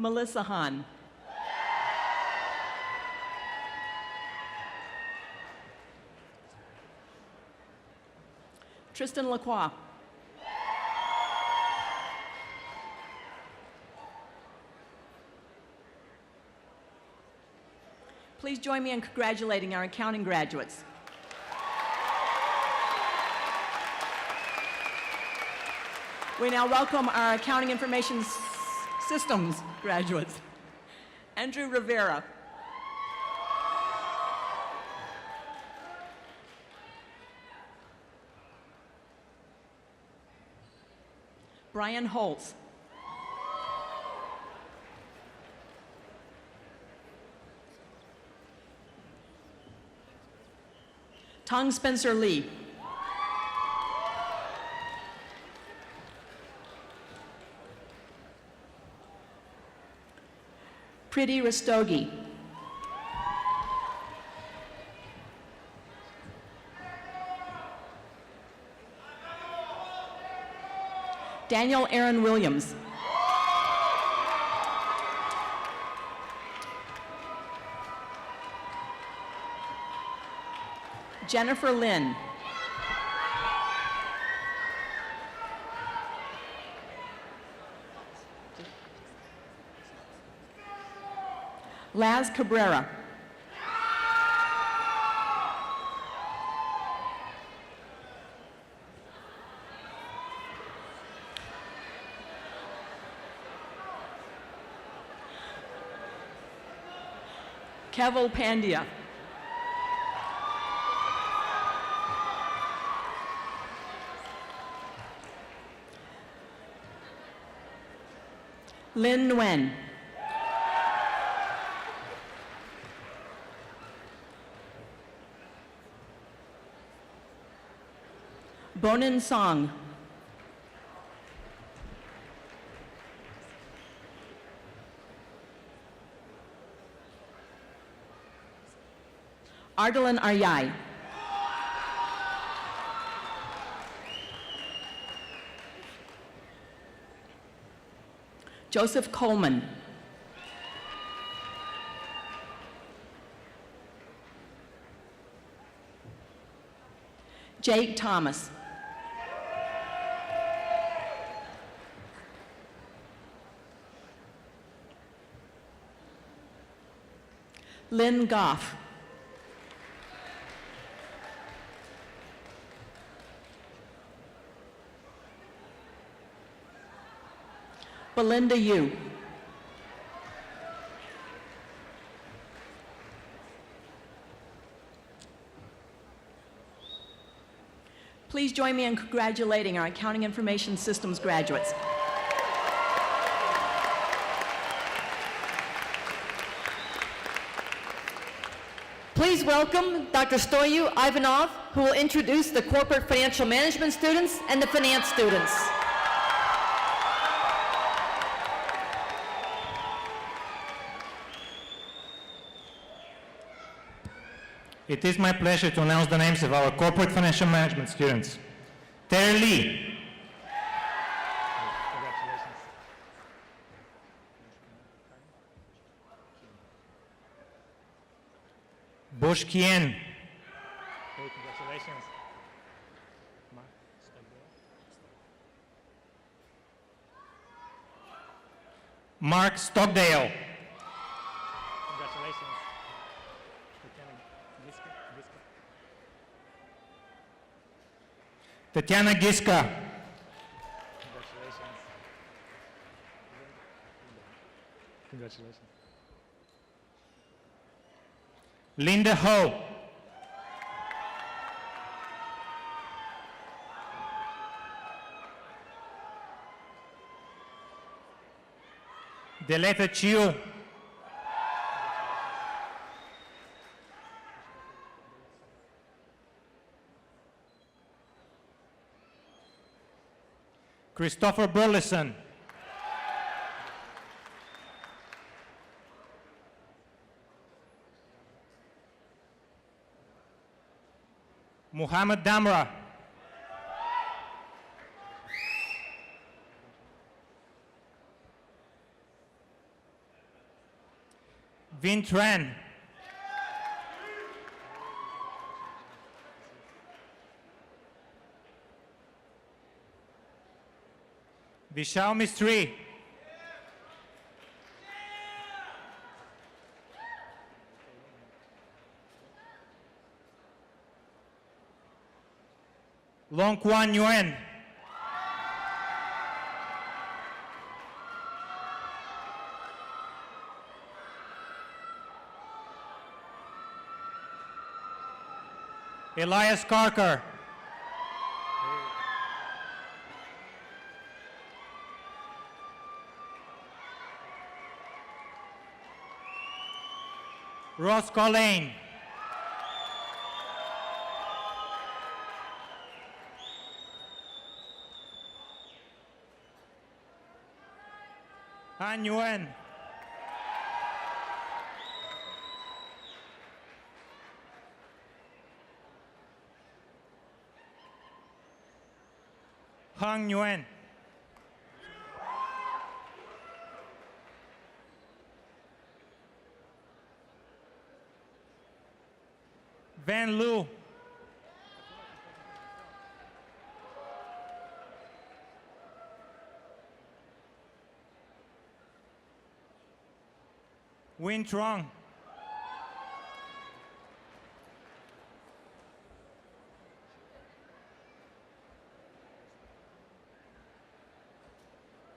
Melissa Hahn. Tristan Lacroix. Please join me in congratulating our accounting graduates. We now welcome our Accounting Information Systems graduates. Andrew Rivera. Brian Holtz. Tong Spencer Lee. Priti Rastogi. Daniel Aaron Williams. Jennifer Lynn. Laz Cabrera. Keval Pandya. Lin Nguyen. Bonin Song. Ardalan Aryai. Joseph Coleman. Jake Thomas. Lynn Goff. Belinda Yu. Please join me in congratulating our Accounting Information Systems graduates. Please welcome Dr. Stoyu Ivanov, who will introduce the corporate financial management students and the finance students. It is my pleasure to announce the names of our corporate financial management students. Terry Lee. Bush Kien. Congratulations. Mark Stockdale. Congratulations. Tatiana Giska. Congratulations. Congratulations. Linda Ho. The letter Q. Christopher Burleson. Muhammad Damra. Vin Tran. Vishal Mistry. Long Quan Nguyen. Elias Carker. Ross Collane. Han Nguyen. Hang Nguyen. Van Lu. Win Trong.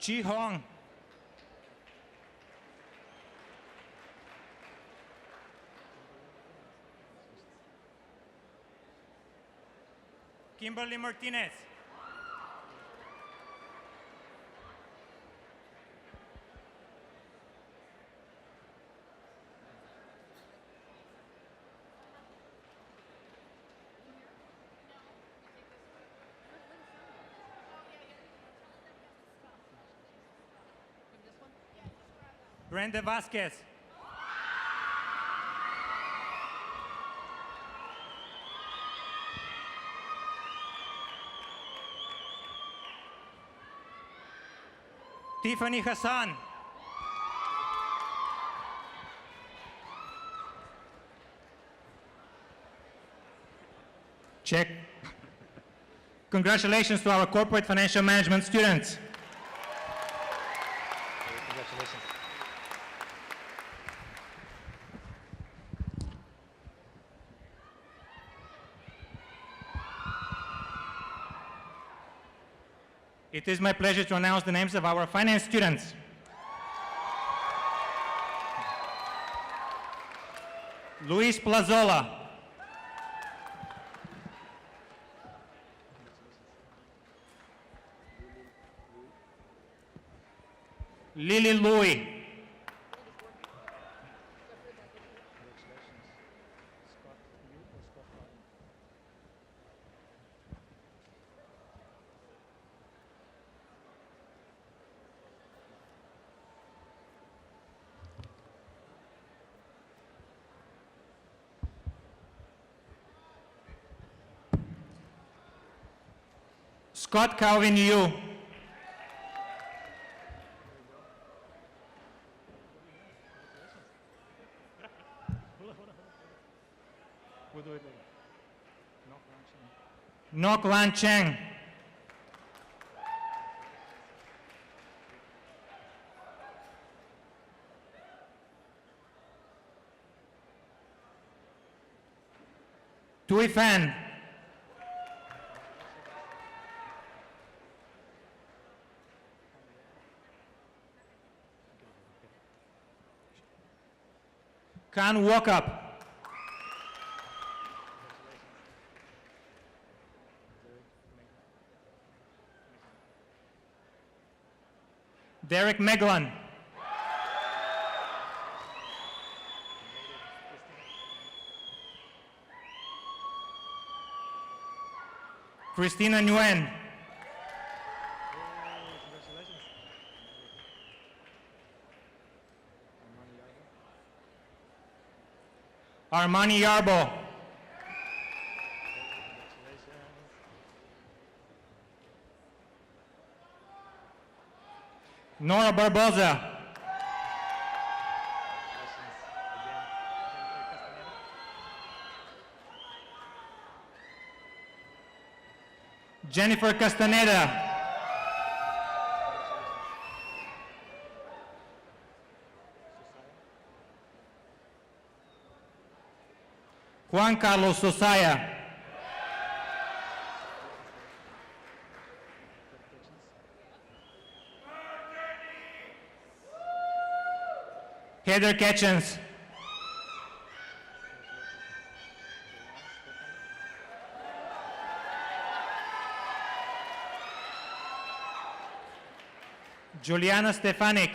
Chi Hong. Kimberly Martinez. Brenda Vasquez. Tiffany Hassan. Check. Congratulations to our corporate financial management students. Congratulations. It is my pleasure to announce the names of our finance students. Luis Plazola. Lily Louie. Scott Calvin Yu. Nok Lan Cheng. Tui Fan. Khan Walkup. Derek Meglan. Christina Nguyen. Armani Yarbo. Nora Barboza. Jennifer Castaneda. Juan Carlos Sosaya. Heather Ketchens. Juliana Stefanik.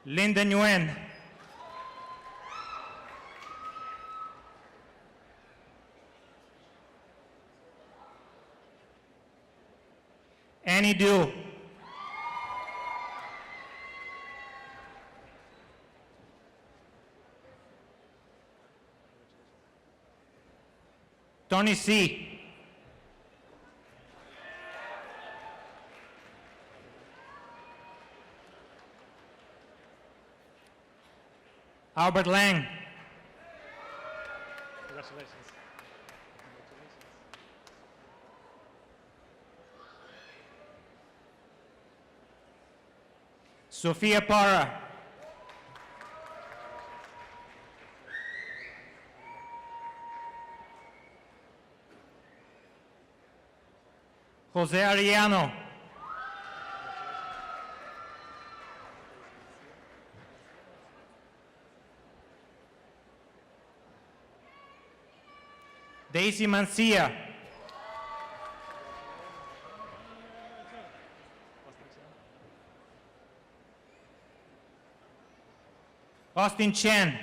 Linda Nguyen. Annie Du. Tony C. Albert Lang. Congratulations. Sofia Para. Jose Arellano. Daisy Mancia. Austin Chen.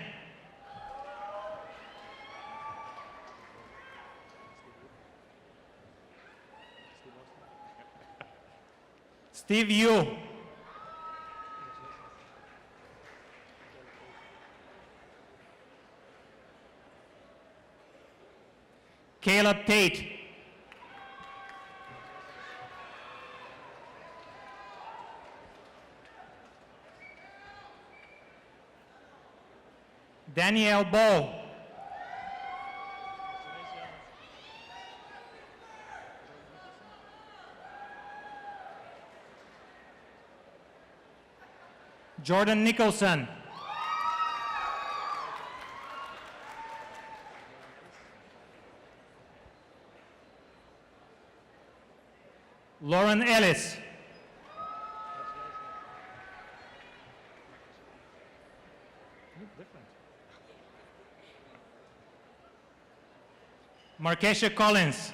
Steve Yu. Caleb Tate. Danielle Bow. Jordan Nicholson. Lauren Ellis. Markesha Collins.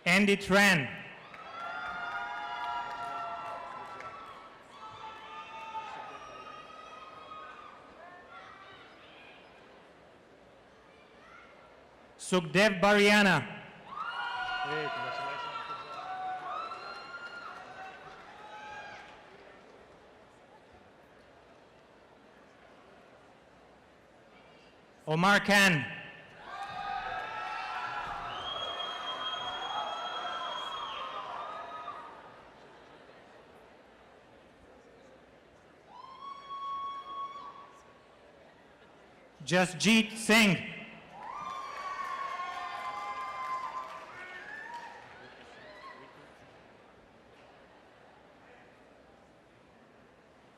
Andy Tran. Sukhdev Bariana. Hey, congratulations. Omar Khan. Jasjeet Singh.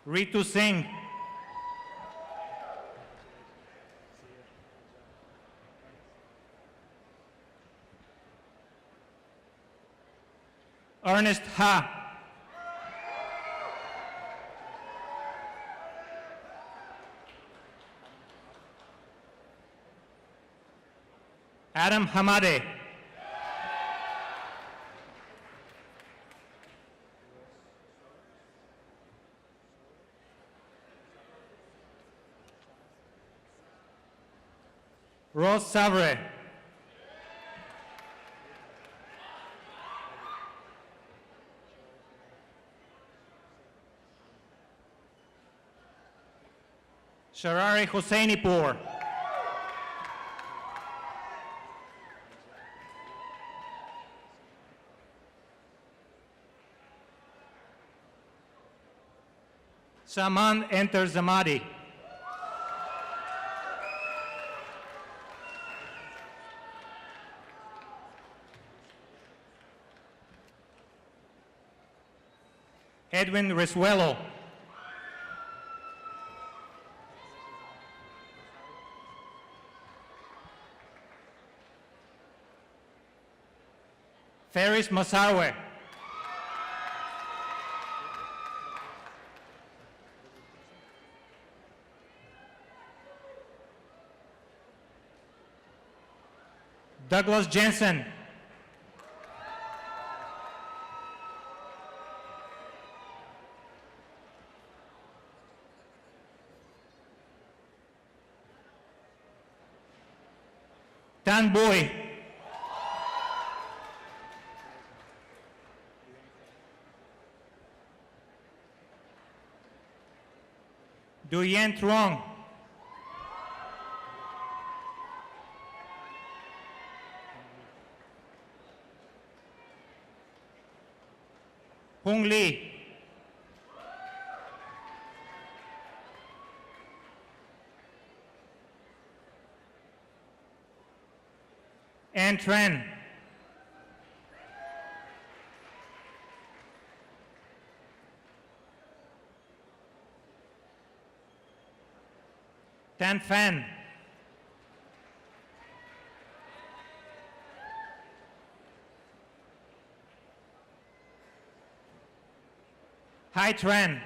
Ritu Singh. Ernest Ha. Adam Hamade. Rose Savre. Sharari Hosseinipour. Saman Enter Zamadi. Edwin Resuelo. Ferris Masarwe. Douglas Jensen. Dan Boy. Duyen Truong. Hung Lee. Ann Tran. Tan Fan. Hai Tran.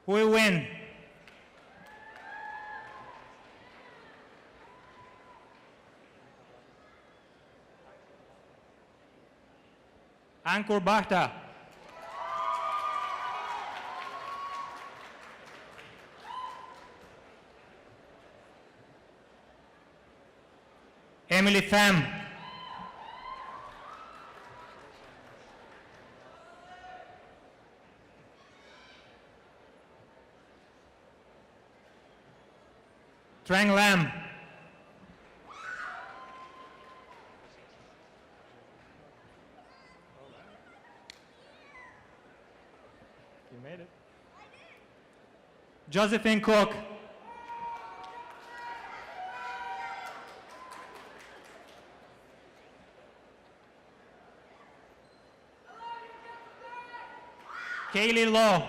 Hui Win. Ankur Bhakta. Emily Pham. Trang Lam. You made it. Josephine Cook. Kaylee Law.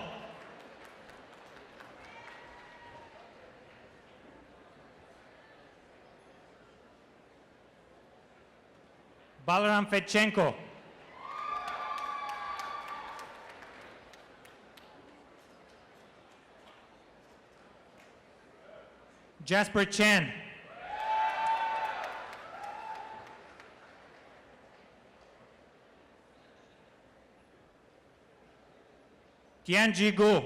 Balaram Fedchenko. Jasper Chen. Tianji Gu.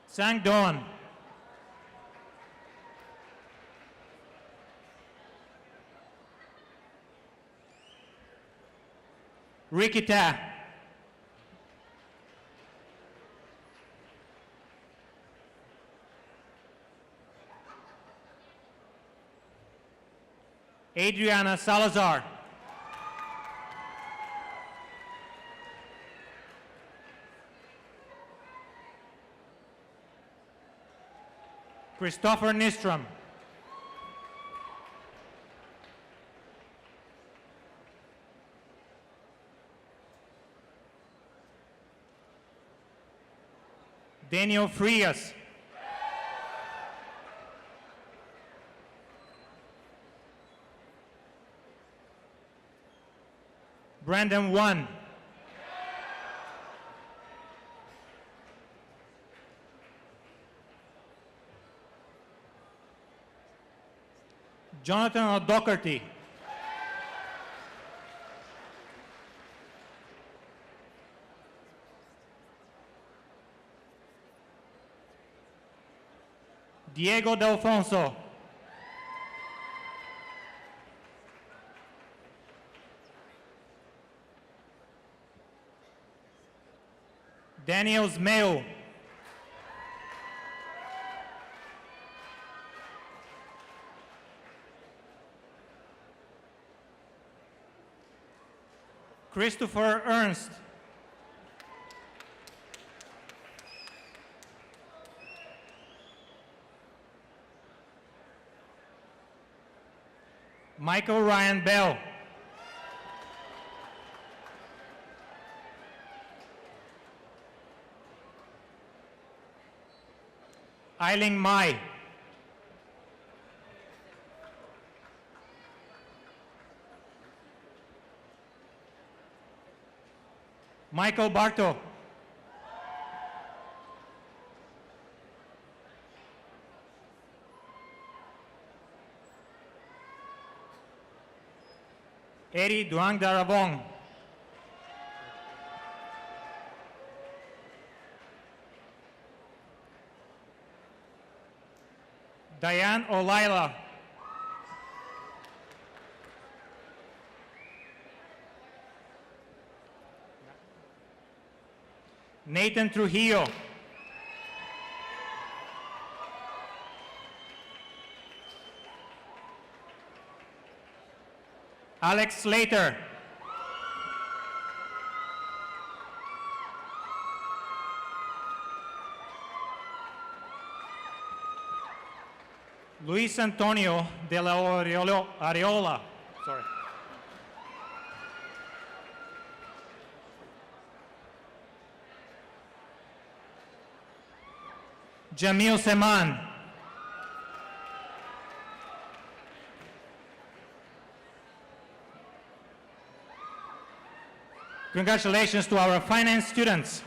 Sang Don. Rikita. Adriana Salazar. Christopher Nistrom. Daniel Frias. Brandon 1. Jonathan O'Doherty. Diego Delfonso. Daniel Smale. Christopher Ernst. Michael Ryan Bell. Eileen Mai. Michael Barto. Eddie Duang Darabong. Diane O'Laila. Nathan Trujillo. Alex Slater. Luis Antonio de la Areola. Sorry. Jamil Seman. Congratulations to our finance students.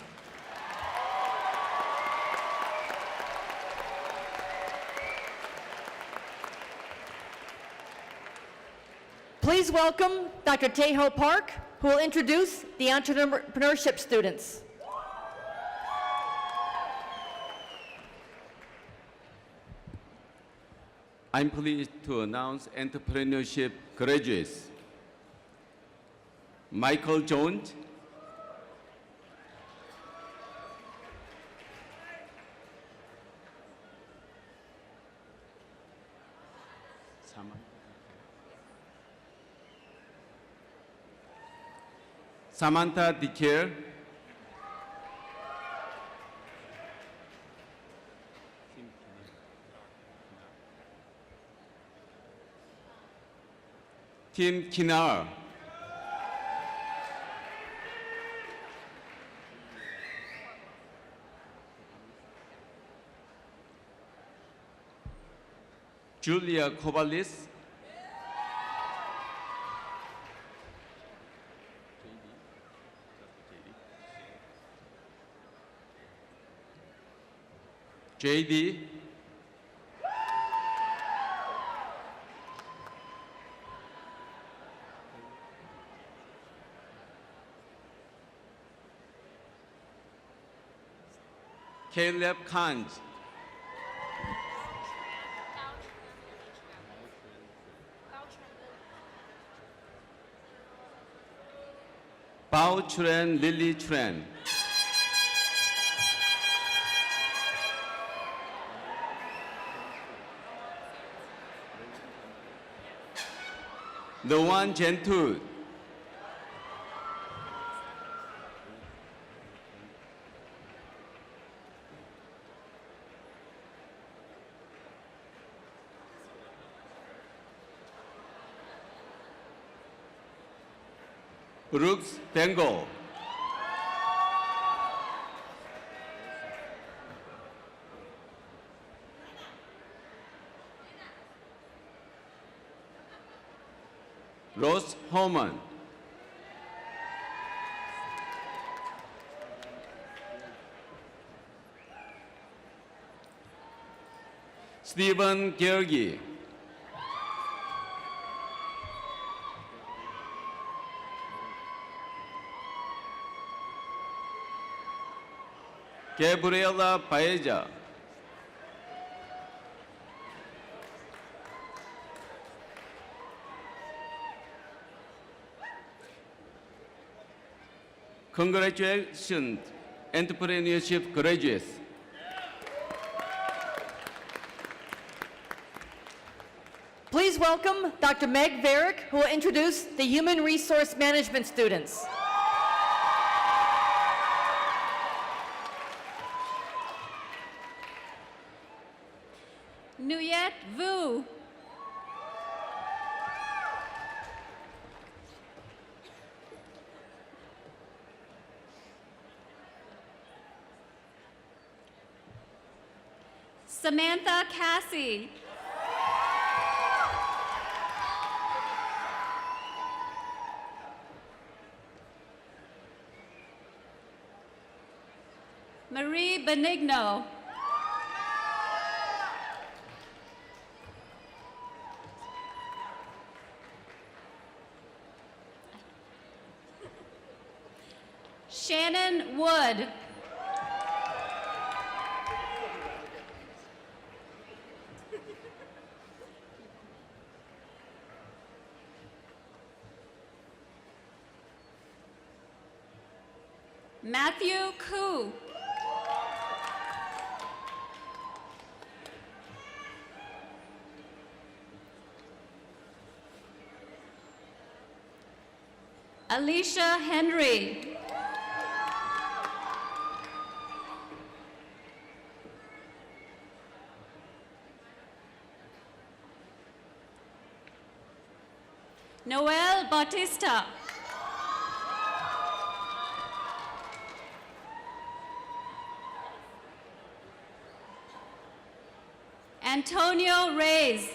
Please welcome Dr. Tejo Park, who will introduce the entrepreneurship students. I'm pleased to announce entrepreneurship graduates. Michael Jones, Samantha Dikier, Tim Kinar, Julia Kovalis, JD, Caleb Kant, Bao Churen, Lily Churen, Noan Gentud, Brooks Bengal, Rose Homan, Stephen Georgi. Gabriela Paella. Congratulations, entrepreneurship graduates. Please welcome Dr. Meg Varick, who will introduce the Human Resource Management students. Nuyet Vu. Samantha Cassie. Marie Benigno. Shannon Wood. Matthew Koo. Alicia Henry. Noel Bautista. Antonio Reyes.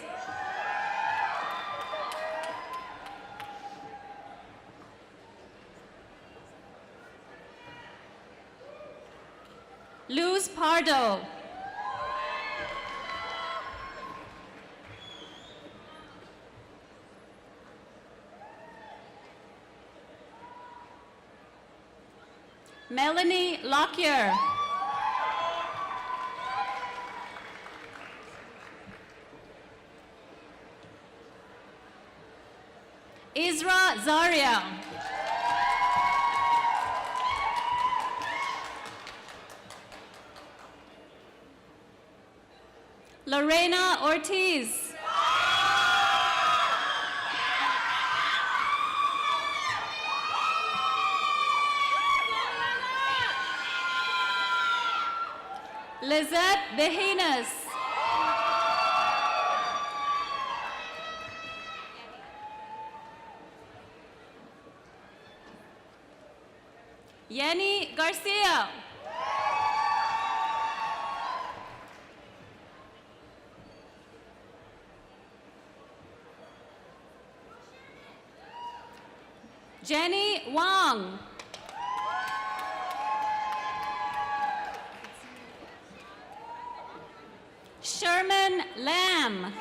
Luz Pardo. Melanie Lockyer. Isra Zaria. Lorena Ortiz. Lizette Bejinas. Yenny Garcia. Jenny Wang. Sherman Lamb.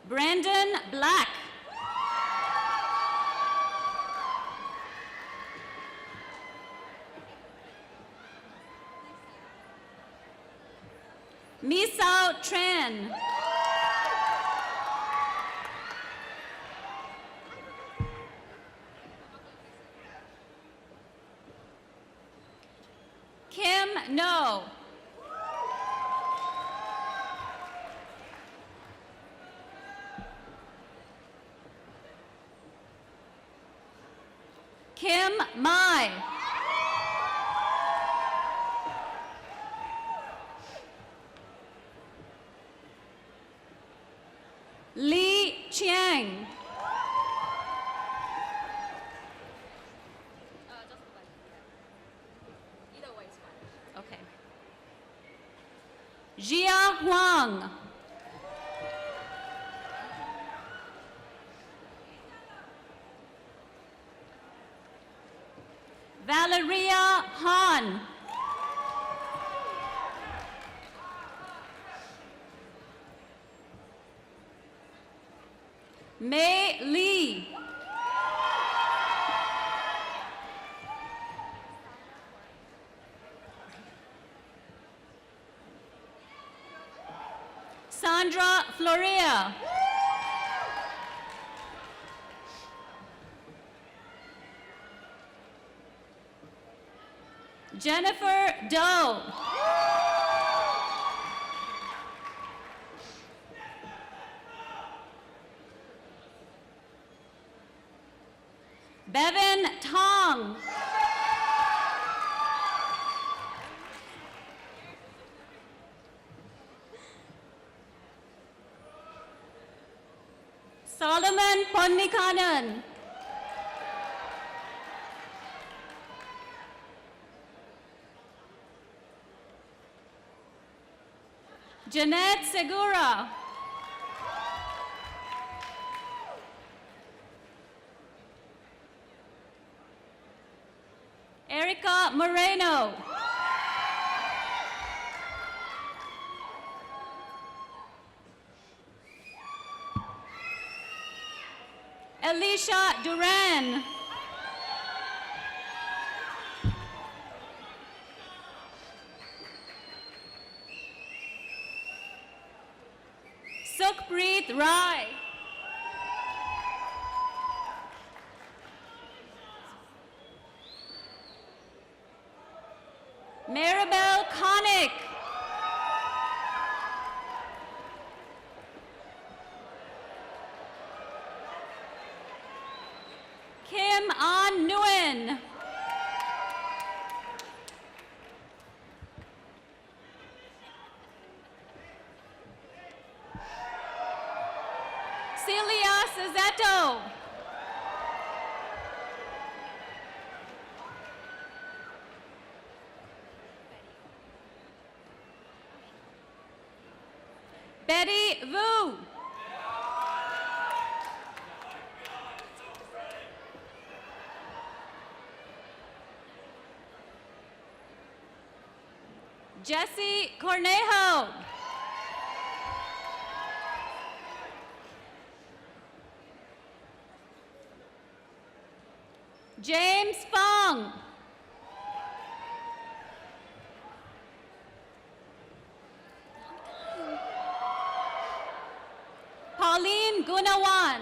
Brandon Black. Misao Tran. Kim No. Kim Mai. Li Chiang. Okay. Jia Huang. Valeria Han. Mei Lee. Sandra Floria. Jennifer Doe. Bevan Tong. Solomon Ponnikanan. Jeanette Segura. Erica Moreno. Alicia Duran. Sukhpreet Rai. Maribel Connick. Kim An Nguyen. Celia Cezetto. Betty Vu. Jesse Cornejo. James Fong. Pauline Gunawan.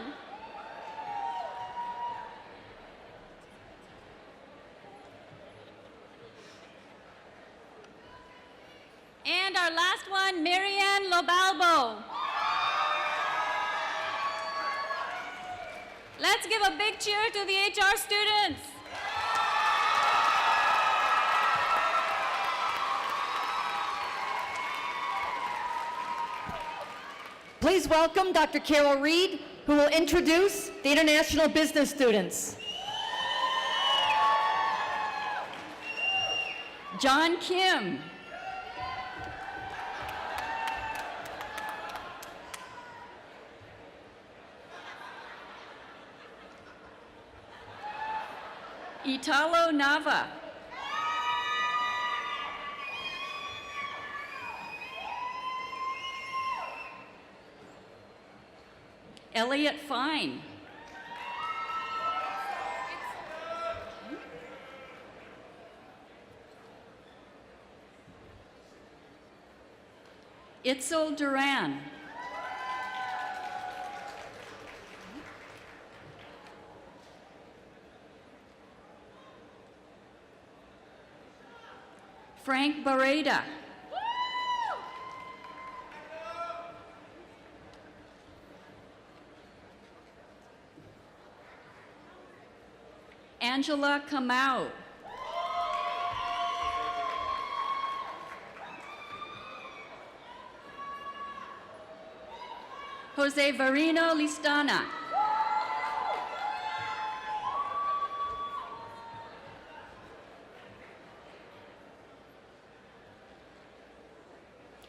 And our last one, Marianne Lobalbo. Let's give a big cheer to the HR students. Please welcome Dr. Carol Reed, who will introduce the international business students. John Kim. Italo Nava. Elliot Fine. Itzel Duran. Frank Barreda. Angela Kamau. Jose Verino Listana.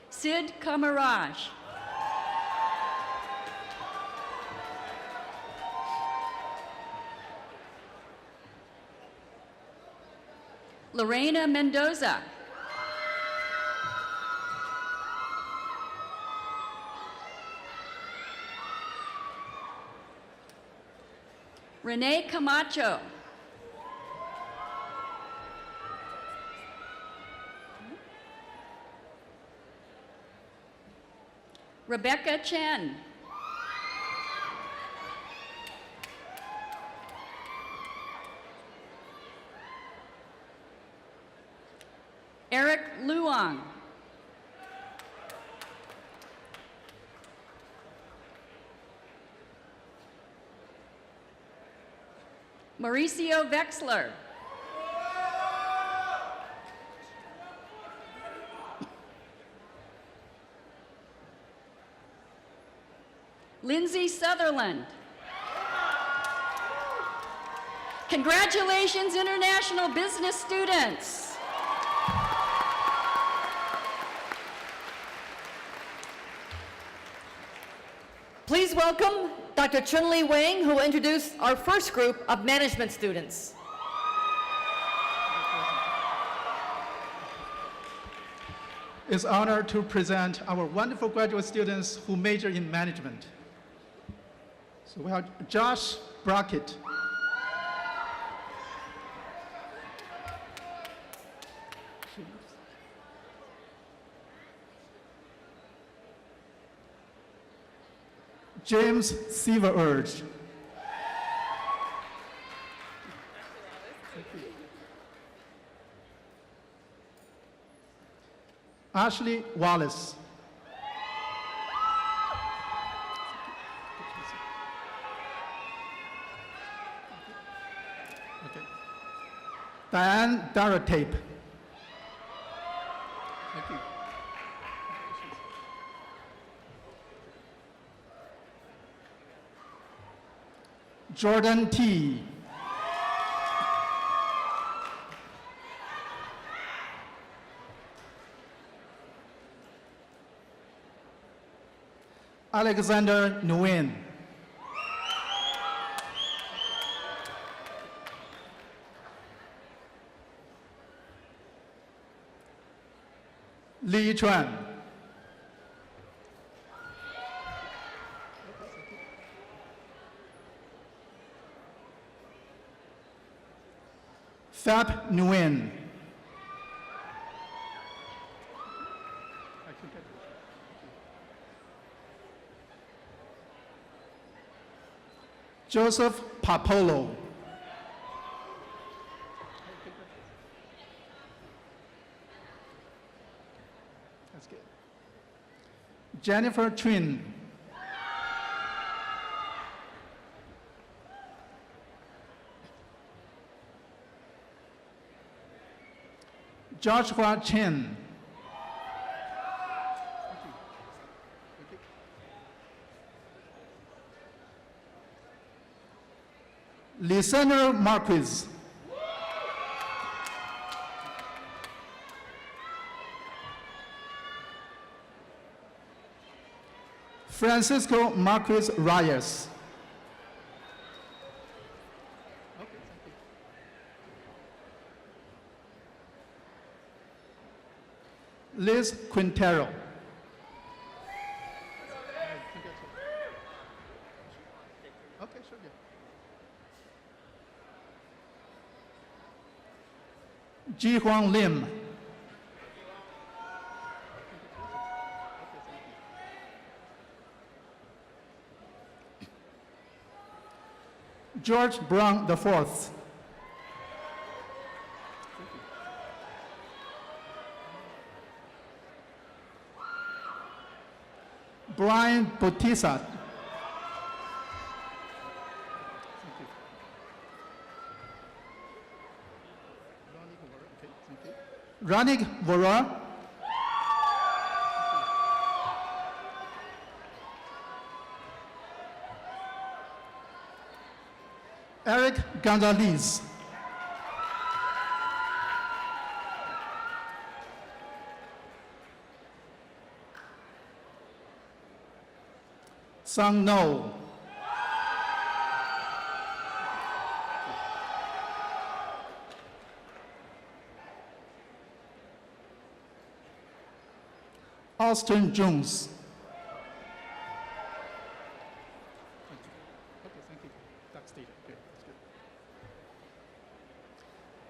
Sid Kamaraj. Lorena Mendoza. Renee Camacho. Rebecca Chen. Eric Luong. Mauricio Vexler. Lindsay Sutherland. Congratulations, international business students. Please welcome Dr. Chun-Li Wang, who will introduce our first group of management students. It's an honor to present our wonderful graduate students who major in management. So we have Josh Brockett. James Seaverurge. Ashley Wallace. Okay. Diane Daratape. Thank you. Jordan T. Alexander Nguyen. Li Chuan. Fab Nguyen. Joseph Papolo. That's good. Jennifer Twin. Joshua Chen. Listener Marquez. Francisco Marquez Reyes. Liz Quintero. Okay, sure, yeah. Ji Huang Lim. George Brown IV. Brian Bautista. Ranik Vora. Eric Gonzalez. Sang No. Austin Jones.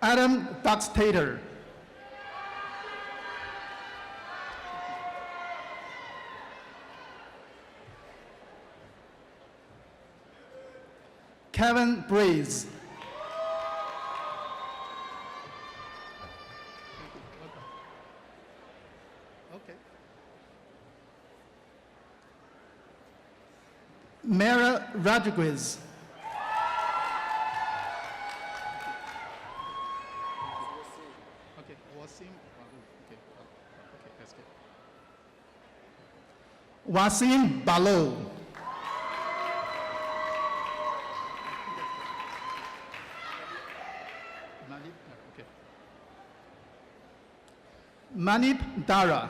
Adam Duxtater. Kevin Breeze. Mara Rodriguez. Okay, Wasim. Okay, that's good. Wasim Balo. Manip Dara.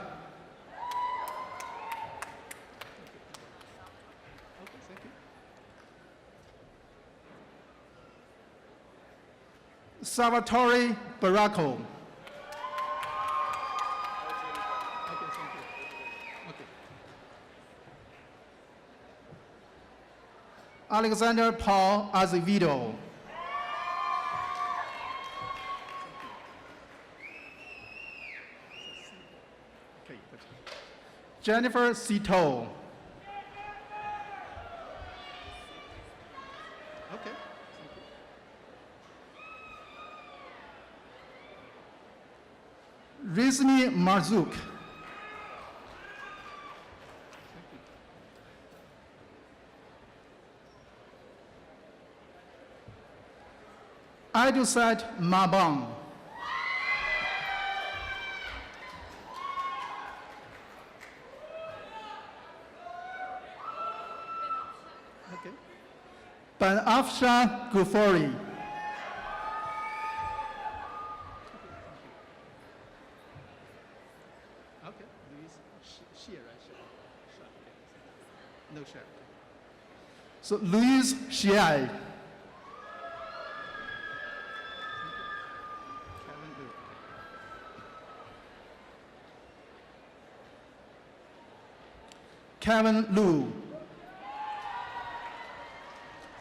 Salvatore Baracco. Alexander Paul Azevedo. Jennifer Cito. Okay. Rizmi Marzouk. Idusat Mabang. Okay. Banafsha Gufori. Okay. Shia, right? No share. So Louise Shiai. Kevin Lu.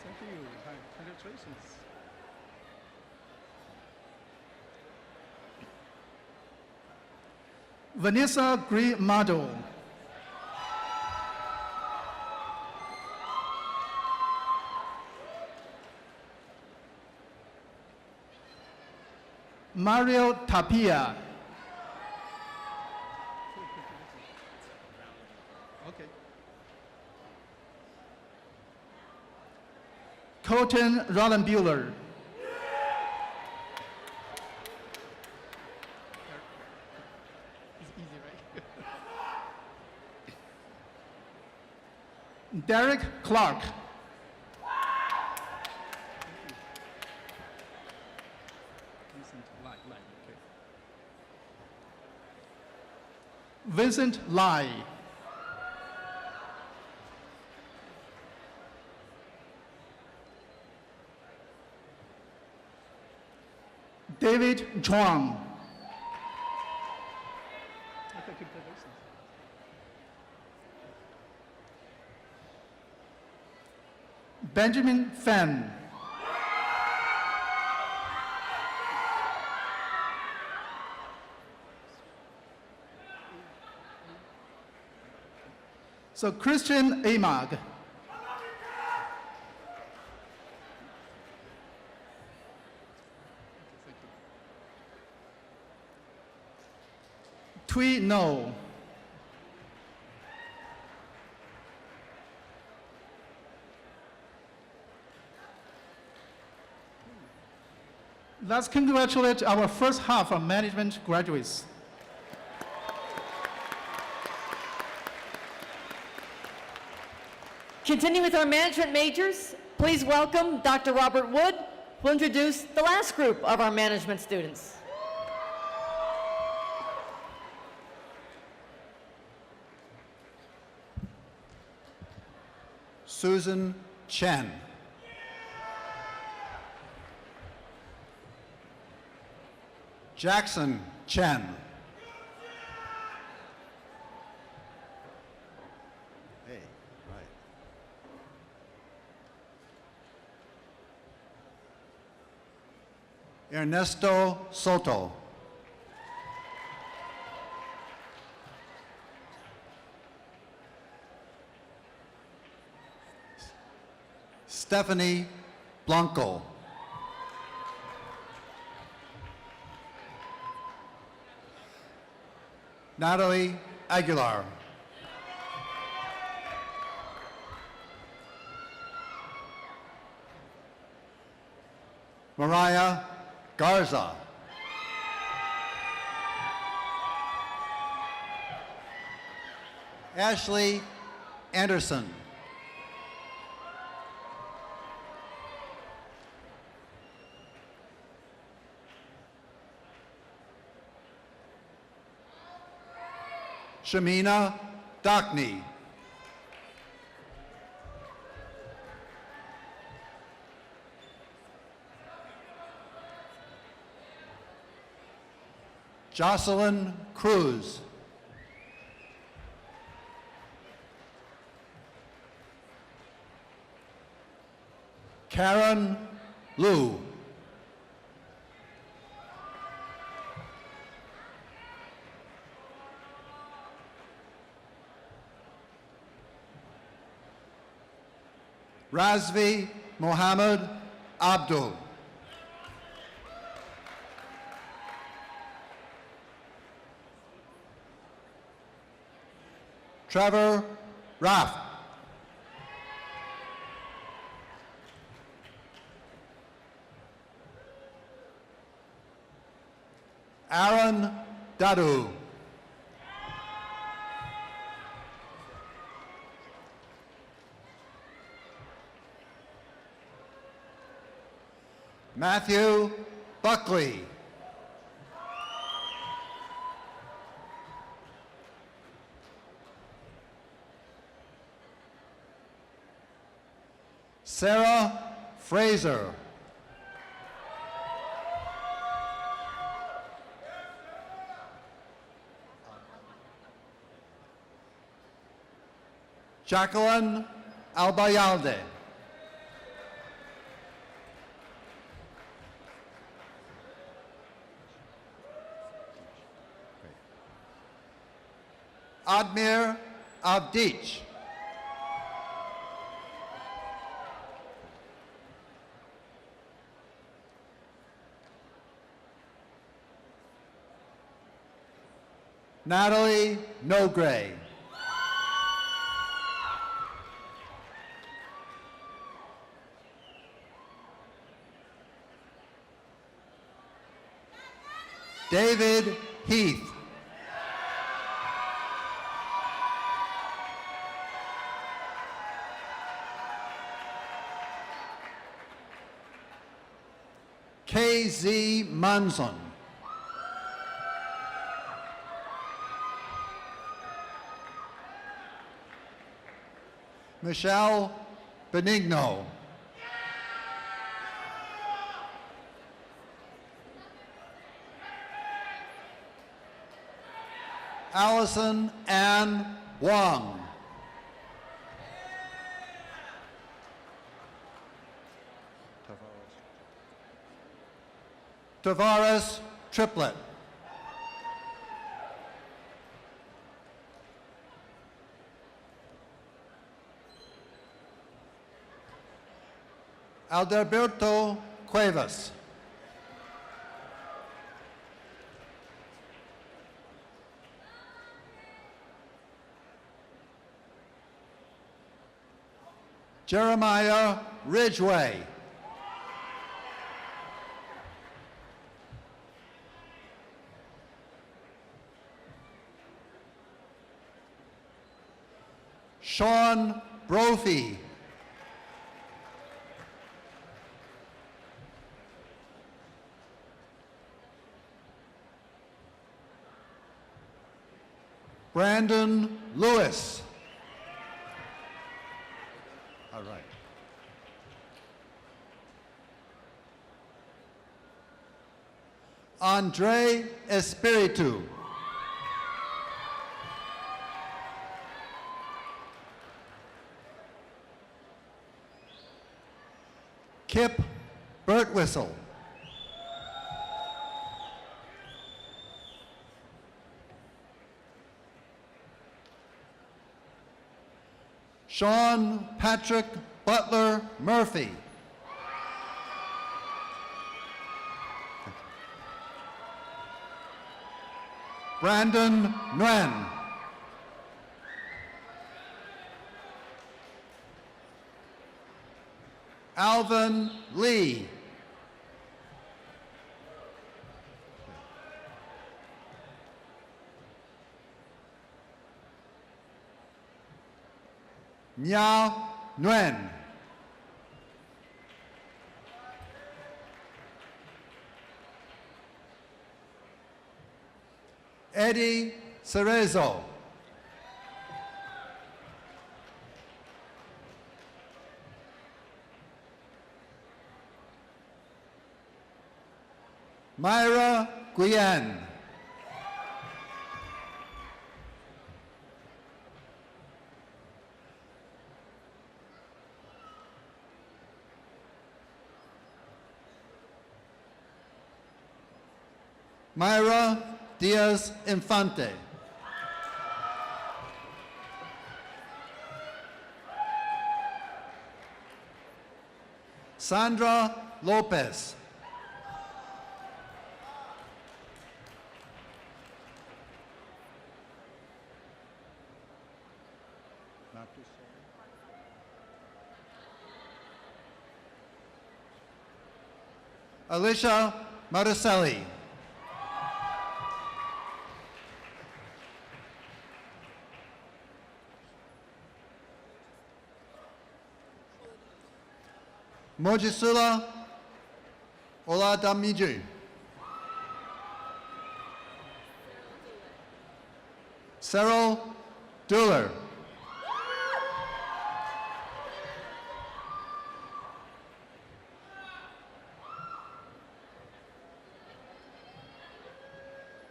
Thank you. Hi. Congratulations. Vanessa Grimado. Mario Tapia. Okay. Colton Rollenbuehler. It's easy, right? Derek Clark. Vincent Lai. David Chuang. Benjamin Fan. So Christian Amag. Tui No. Let's congratulate our first half of management graduates. Continuing with our management majors, please welcome Dr. Robert Wood, who will introduce the last group of our management students. Susan Chen. Jackson Chen. Okay, right. Ernesto Soto. Stephanie Blanco. Natalie Aguilar. Mariah Garza. Ashley Anderson. Shamina Dockney. Jocelyn Cruz. Karen Liu. Razvi Mohammed Abdul. Trevor Raff. Aaron Dadu. Matthew Buckley. Sarah Fraser. Jacqueline Albayalde. Admir Avdich. Natalie Nogray. David Heath. KZ Manson. Michelle Benigno. Allison Ann Wong. Tavares Triplet. Alberto Cuevas. Jeremiah Ridgway. Sean Brophy. Brandon Lewis. All right. Andre Espiritu. Kip Birtwistle. Sean Patrick Butler Murphy. Brandon Nguyen. Alvin Lee. Miao Nguyen. Eddie Cerezo. Myra Guyen. Myra Diaz Infante. Sandra Lopez. Alicia Marcelli. Mojisula Oladamiji. Cyril Duller.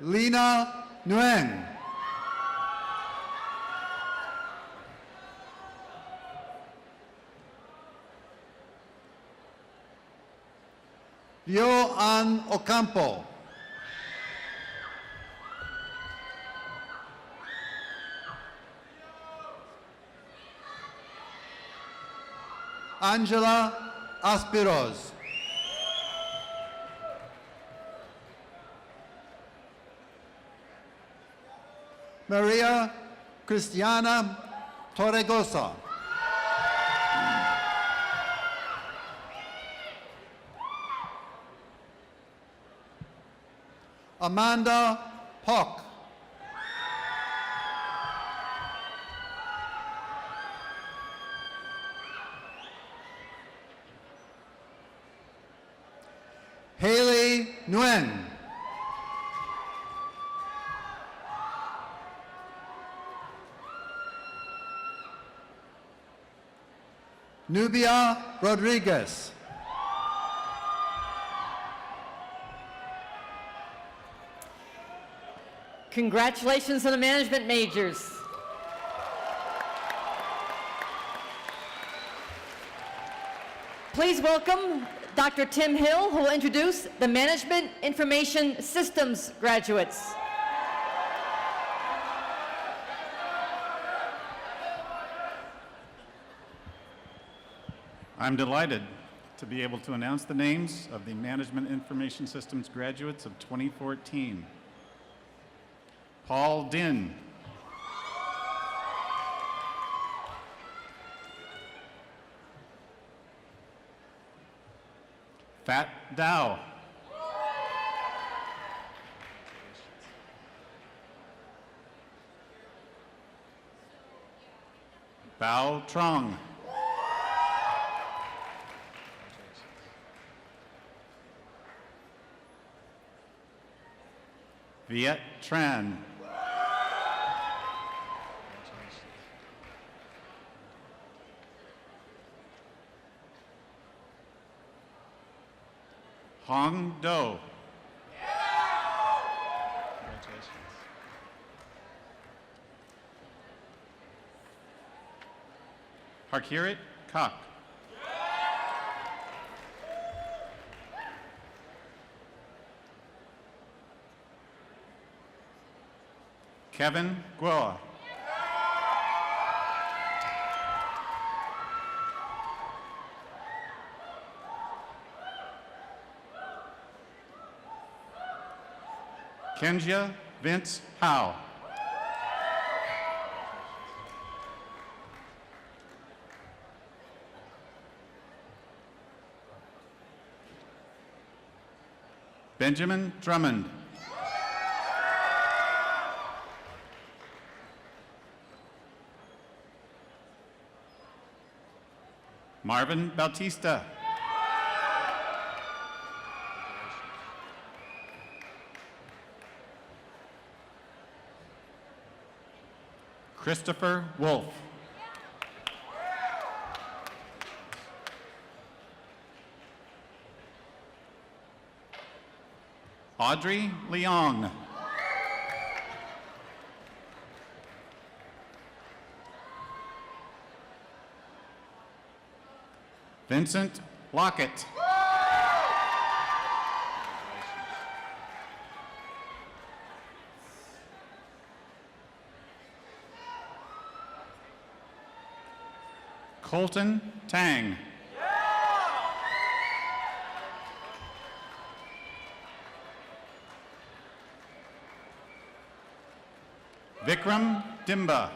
Lina Nguyen. Leo An Ocampo. Angela Aspiros. Maria Cristiana Torregosa. Amanda Pock. Haley Nguyen. Nubia Rodriguez. Congratulations to the management majors. Please welcome Dr. Tim Hill, who will introduce the Management Information Systems graduates. I'm delighted to be able to announce the names of the Management Information Systems graduates of 2014. Paul Din. Fat Dow. Bao Trong. Viet Tran. Hong Do. Harkirat Kak. Kevin Guo. Kenja Vince Howe. Benjamin Drummond. Marvin Bautista. Christopher Wolf. Audrey Leong. Vincent Lockett. Colton Tang. Vikram Dimba.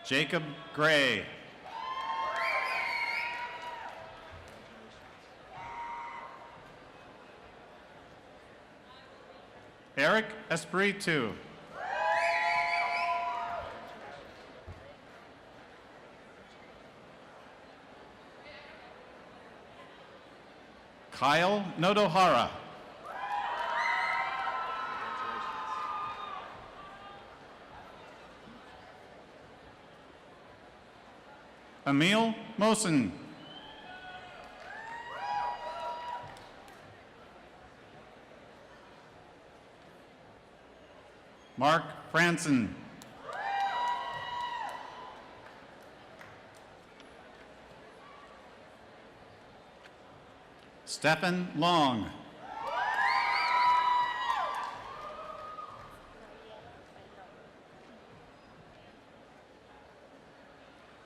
Jacob Gray. Eric Espiritu. Kyle Nodohara. Emil Mosen. Mark Franson. Stephen Long.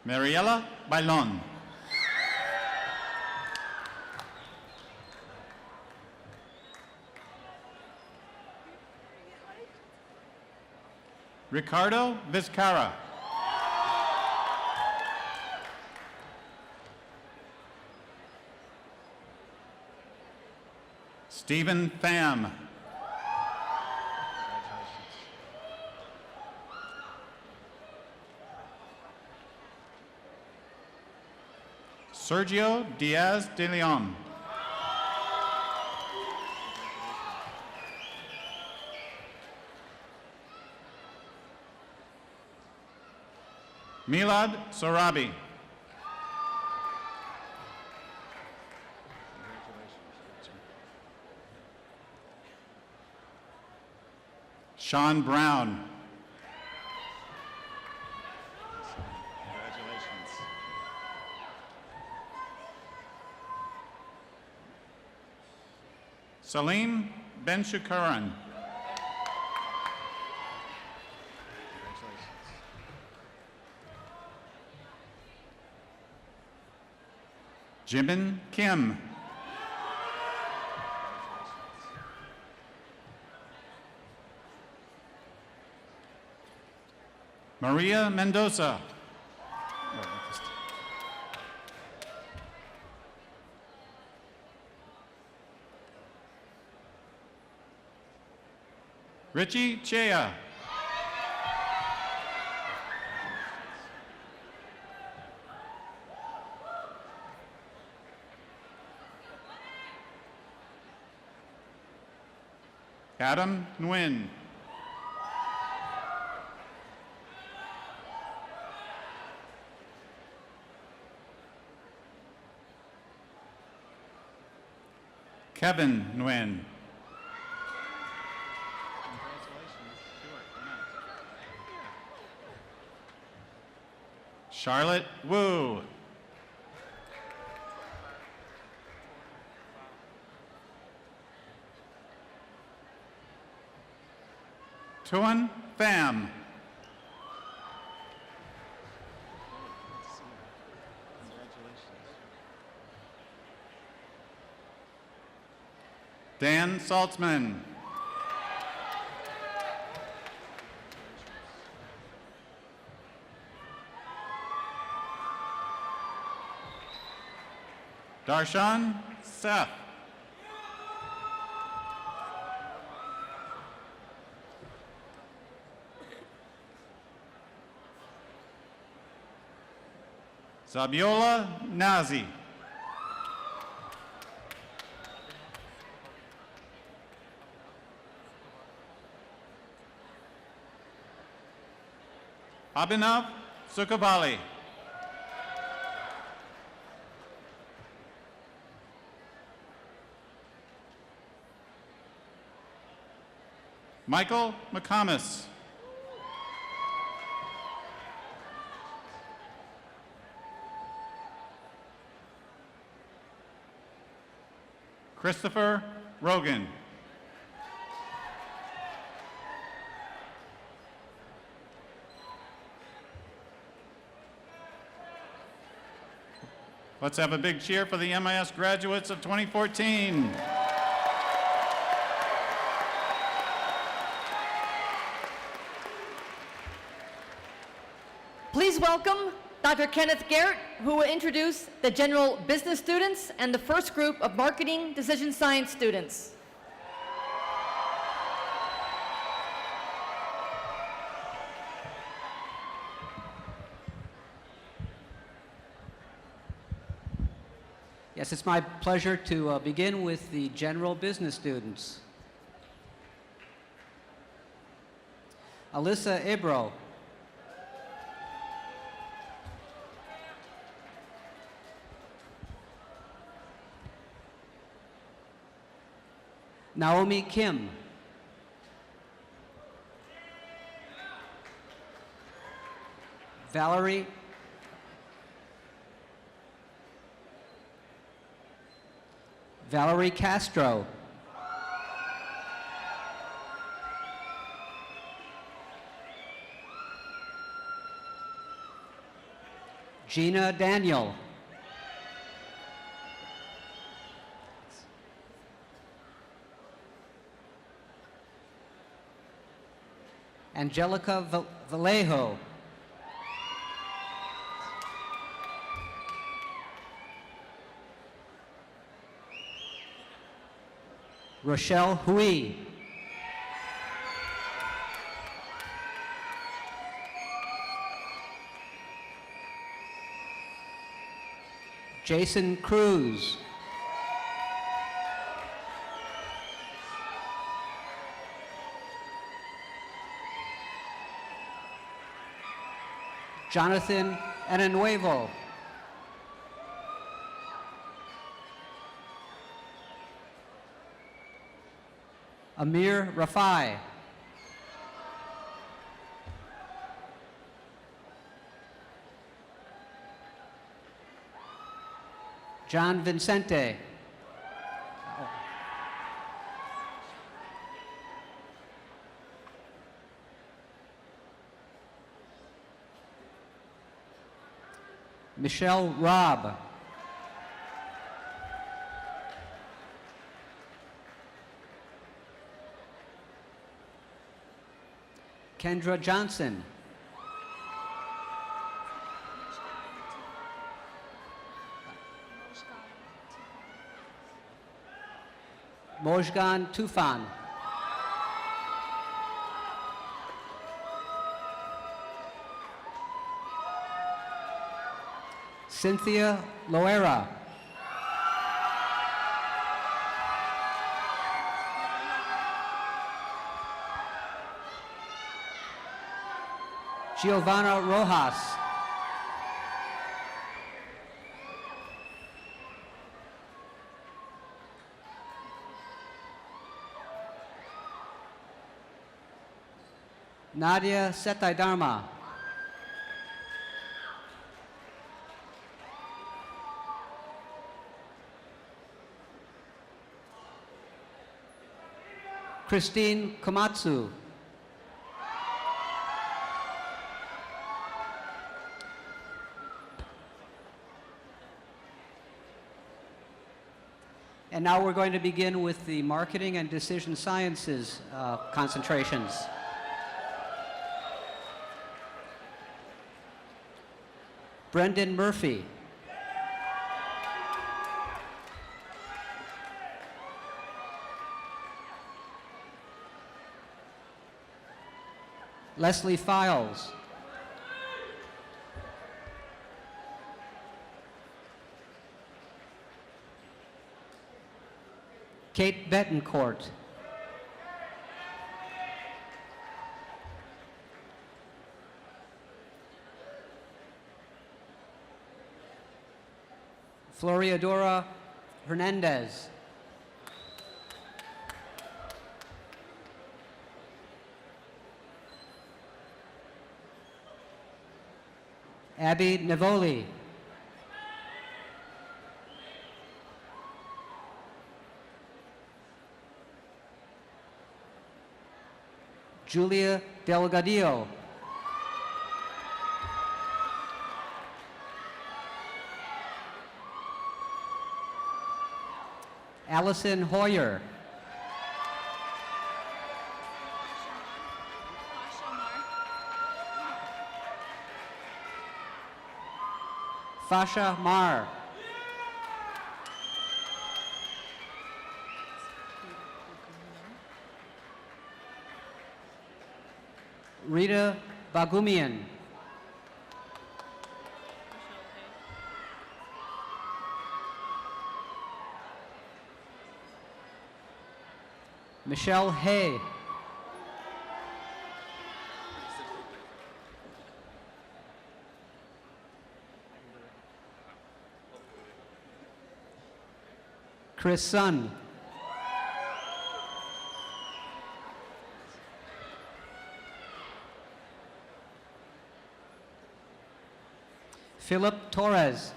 Mariela Bailon. Ricardo Vizcarra. Stephen Pham. Sergio Diaz de Leon. Milad Sorabi. Sean Brown. Congratulations. Salim Ben-Shukuran. Jimin Kim. Maria Mendoza. Richie Chea. Adam Nguyen. Kevin Nguyen. Charlotte Wu. Tuan Pham. Dan Saltzman. Darshan Seth. Zabiola Nazi. Abhinav Sukhabali. Michael McComas. Christopher Rogan. Let's have a big cheer for the MIS graduates of 2014. Please welcome Dr. Kenneth Garrett, who will introduce the general business students and the first group of marketing decision science students. Yes, it's my pleasure to begin with the general business students. Alyssa Ibro. Naomi Kim. Valerie Castro. Gina Daniel. Angelica Vallejo. Rochelle Hui. Jason Cruz. Jonathan Enanuevo. Amir Rafai. John Vincente. Michelle Robb. Kendra Johnson. Mojgan Tufan. Cynthia Loera. Giovanna Rojas. Nadia Setai Dharma. Christine Komatsu. And now we're going to begin with the marketing and decision sciences concentrations. Brendan Murphy. Leslie Files. Kate Betancourt. Floriadora Hernandez. Abby Navoli. Julia Delgadillo. Allison Hoyer. Fasha Mar. Rita Bagumian. Michelle Hay. Chris Sun. Philip Torres.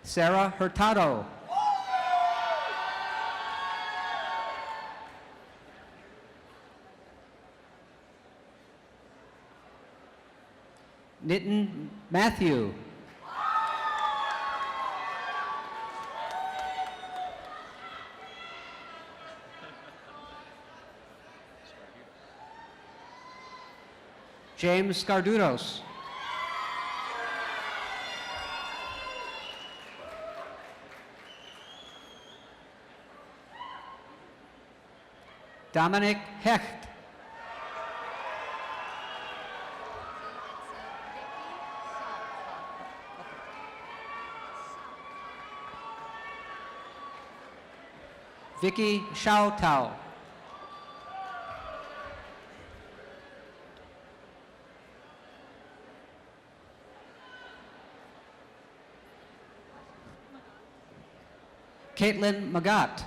Sarah Hurtado. Nitin Matthew. James Scardudos. Dominic Hecht. Vicky Shaotao. Caitlin Magat.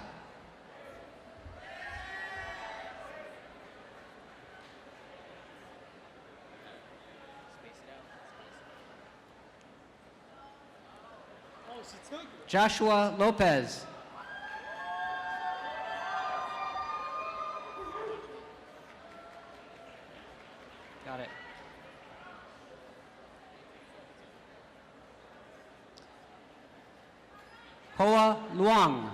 Joshua Lopez. Got it. Hoa Luang.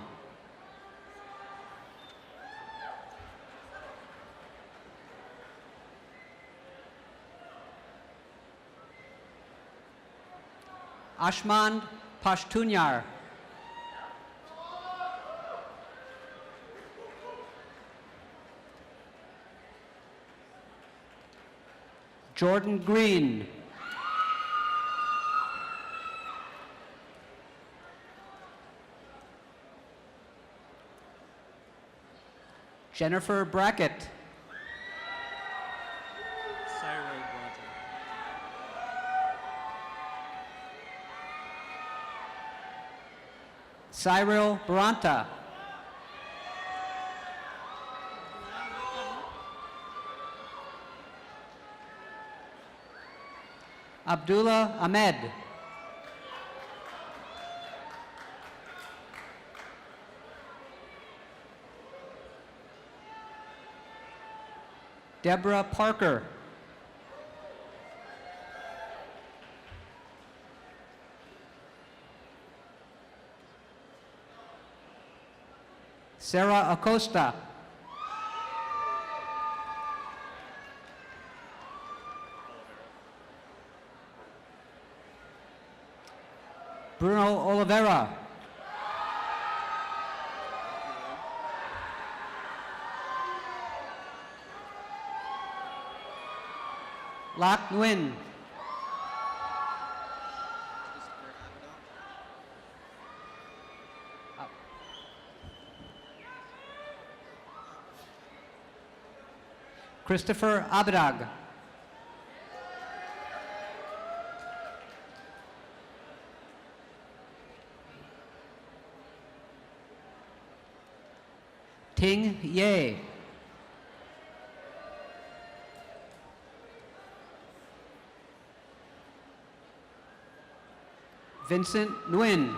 Ashman Pashtunyar. Jordan Green. Jennifer Brackett. Cyril Baranta. Abdullah Ahmed. Deborah Parker. Sarah Acosta. Bruno Oliveira. Lak Nguyen. Christopher Abadag. Ting Ye. Vincent Nguyen.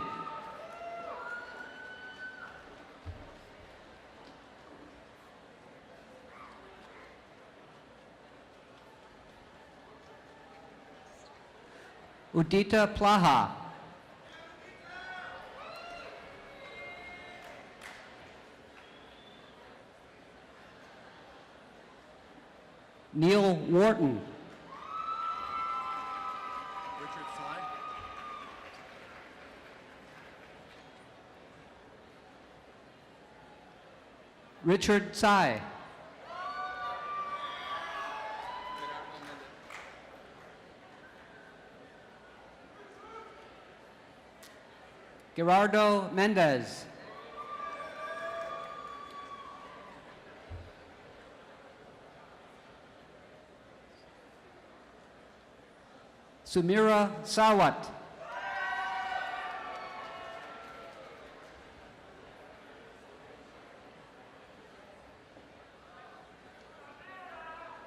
Udita Plaha. Neil Wharton. Richard Tsai. Gerardo Mendez. Sumira Sawat.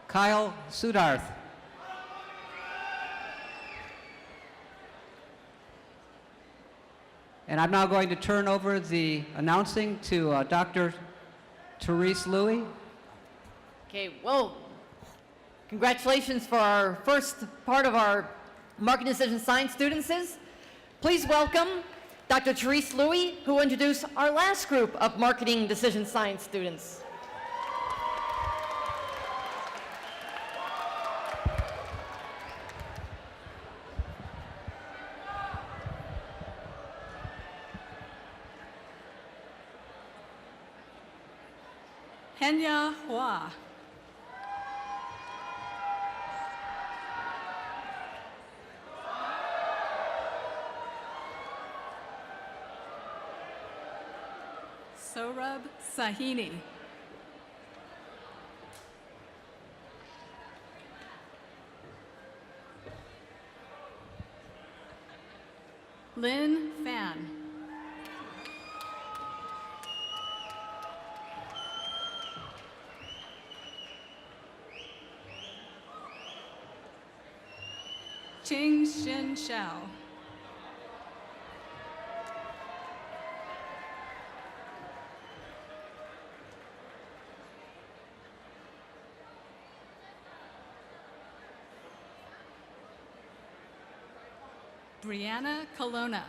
Kyle Sudarth. And I'm now going to turn over the announcing to Dr. Therese Louie. Okay, well, congratulations for our first part of our Marketing Decision Science students. Please welcome Dr. Therese Louie, who will introduce our last group of Marketing Decision Science students. Henya Hua. Saurabh Sahini. Lynn Fan. Ching Shin Shao. Brianna Colonna.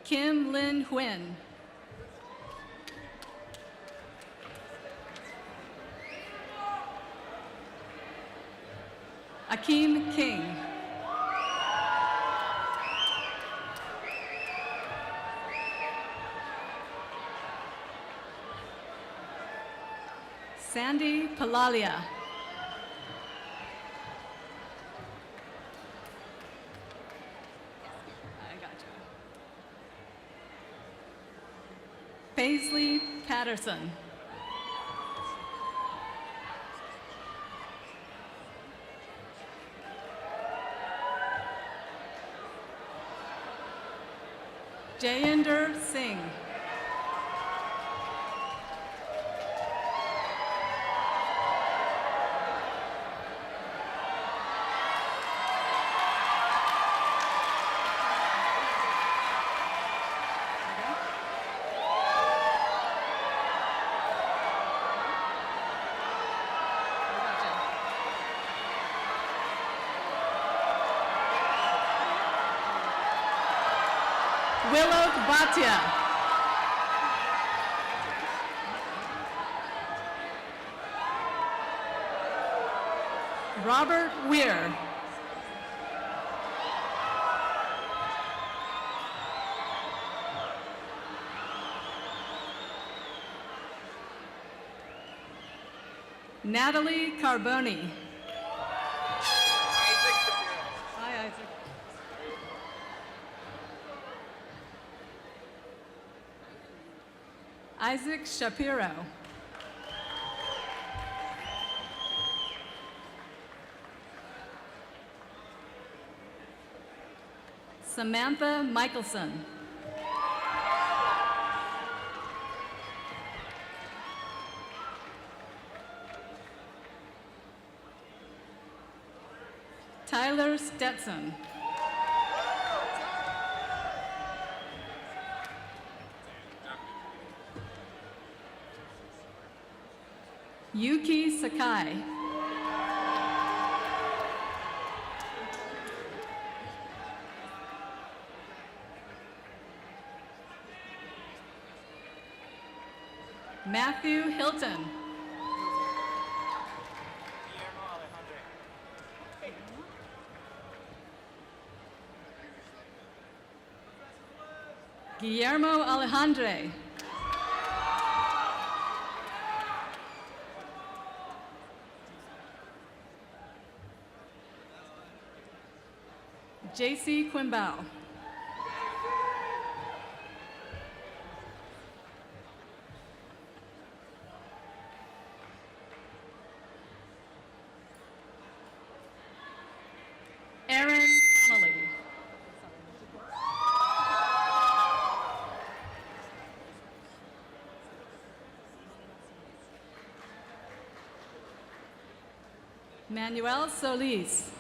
Kim Lin Huynh. Akeem King. Sandy Palalia. I got you. Paisley Patterson. Jayinder Singh. Willow Bhatia. Robert Weir. Natalie Carboni. Hi, Isaac. Isaac Shapiro. Samantha Michelson. Tyler Stetson. Yuki Sakai. Matthew Hilton. Guillermo Alejandre. JC Quimbao. Aaron Connolly. Manuel Solis.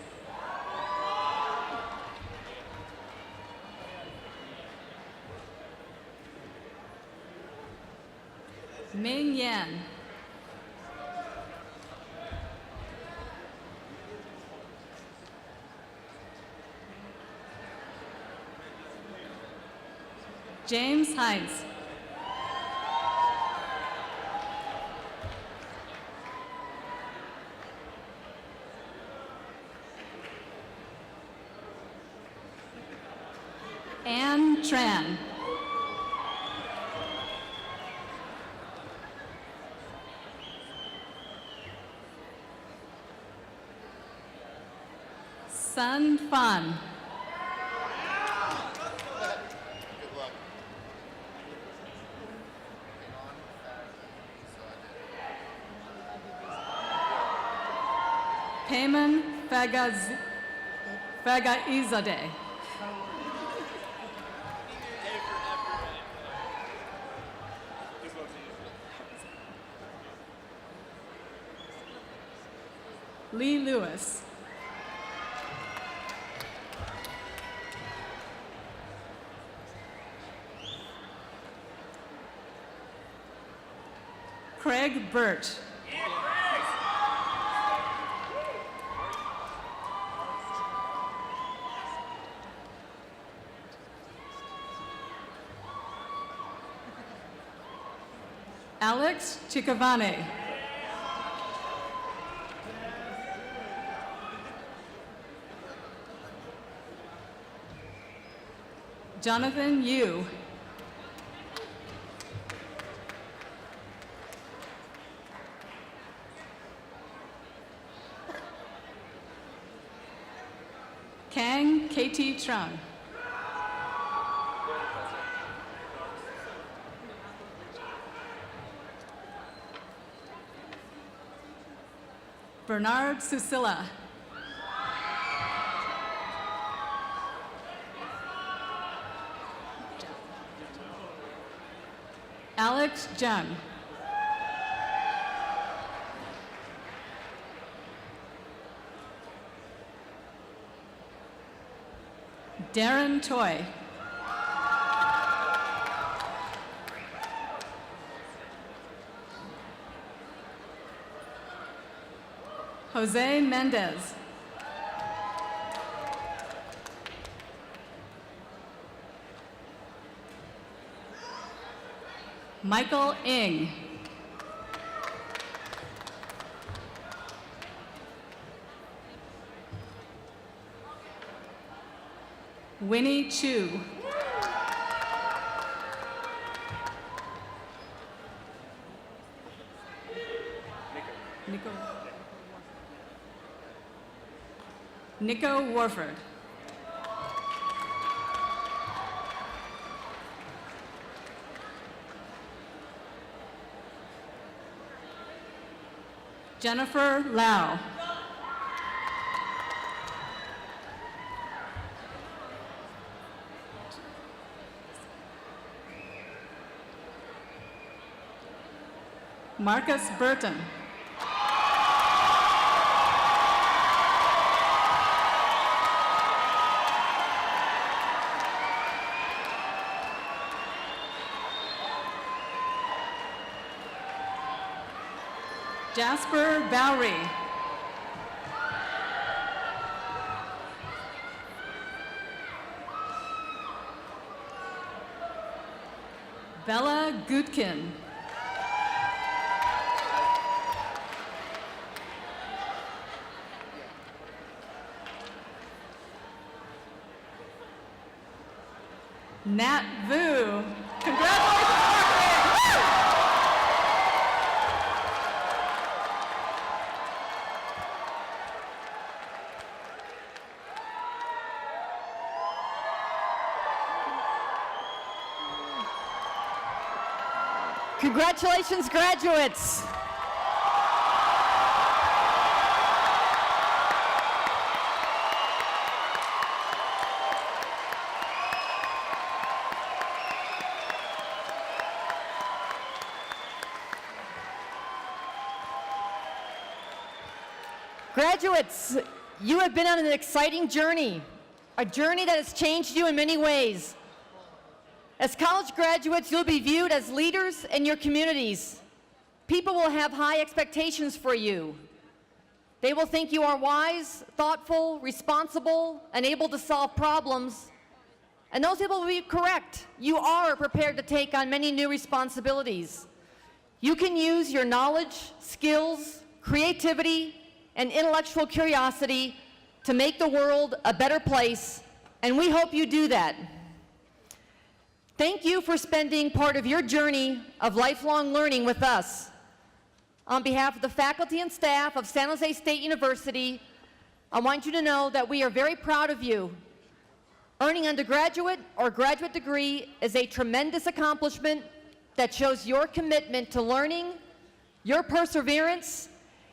Ming Yan. James Hines. Anne Tran. Sun Fan. Payman Fagaizadeh. Lee Lewis. Craig Burt. Alex Chicavane. Jonathan Yu. Kang KT Trung. Bernard Susilla. Alex Jung. Darren Toy. Jose Mendez. Michael Ng. Winnie Chu. Nico Warford. Jennifer Lau. Marcus Burton. Jasper Bowery. Bella Gutkin. Nat Vu. Congratulations, Margaret! Congratulations, graduates. Graduates, you have been on an exciting journey, a journey that has changed you in many ways. As college graduates, you'll be viewed as leaders in your communities. People will have high expectations for you. They will think you are wise, thoughtful, responsible, and able to solve problems. And those people will be correct. You are prepared to take on many new responsibilities. You can use your knowledge, skills, creativity, and intellectual curiosity to make the world a better place, and we hope you do that. Thank you for spending part of your journey of lifelong learning with us. On behalf of the faculty and staff of San Jose State University, I want you to know that we are very proud of you. Earning an undergraduate or graduate degree is a tremendous accomplishment that shows your commitment to learning, your perseverance,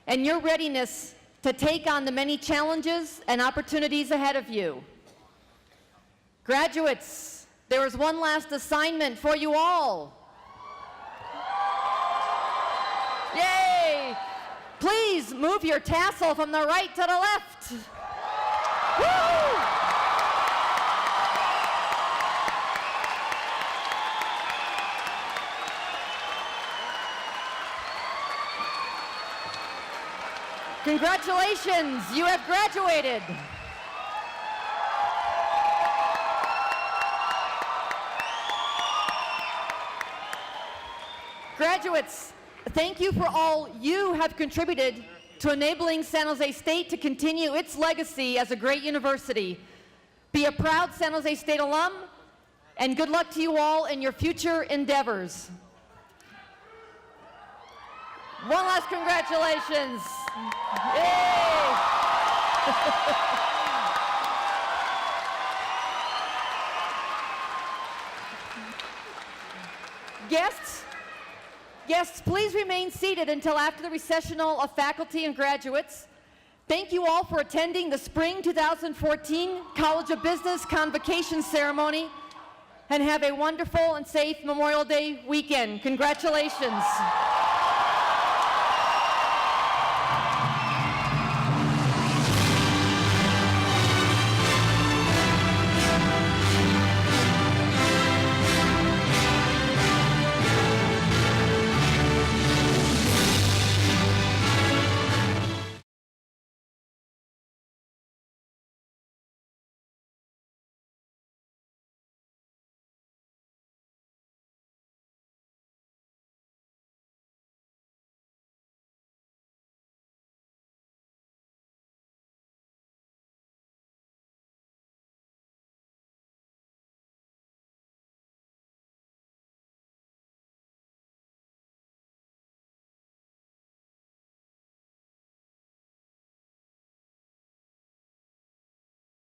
and your readiness to take on the many challenges and opportunities ahead of you. Graduates, there is one last assignment for you all. Yay! Please move your tassel from the right to the left. Woo! Congratulations, you have graduated. Graduates, thank you for all you have contributed to enabling San Jose State to continue its legacy as a great university. Be a proud San Jose State alum, and good luck to you all in your future endeavors. One last congratulations. Yay! Guests, please remain seated until after the recessional of faculty and graduates. Thank you all for attending the Spring 2014 College of Business Convocation Ceremony, and have a wonderful and safe Memorial Day weekend. Congratulations.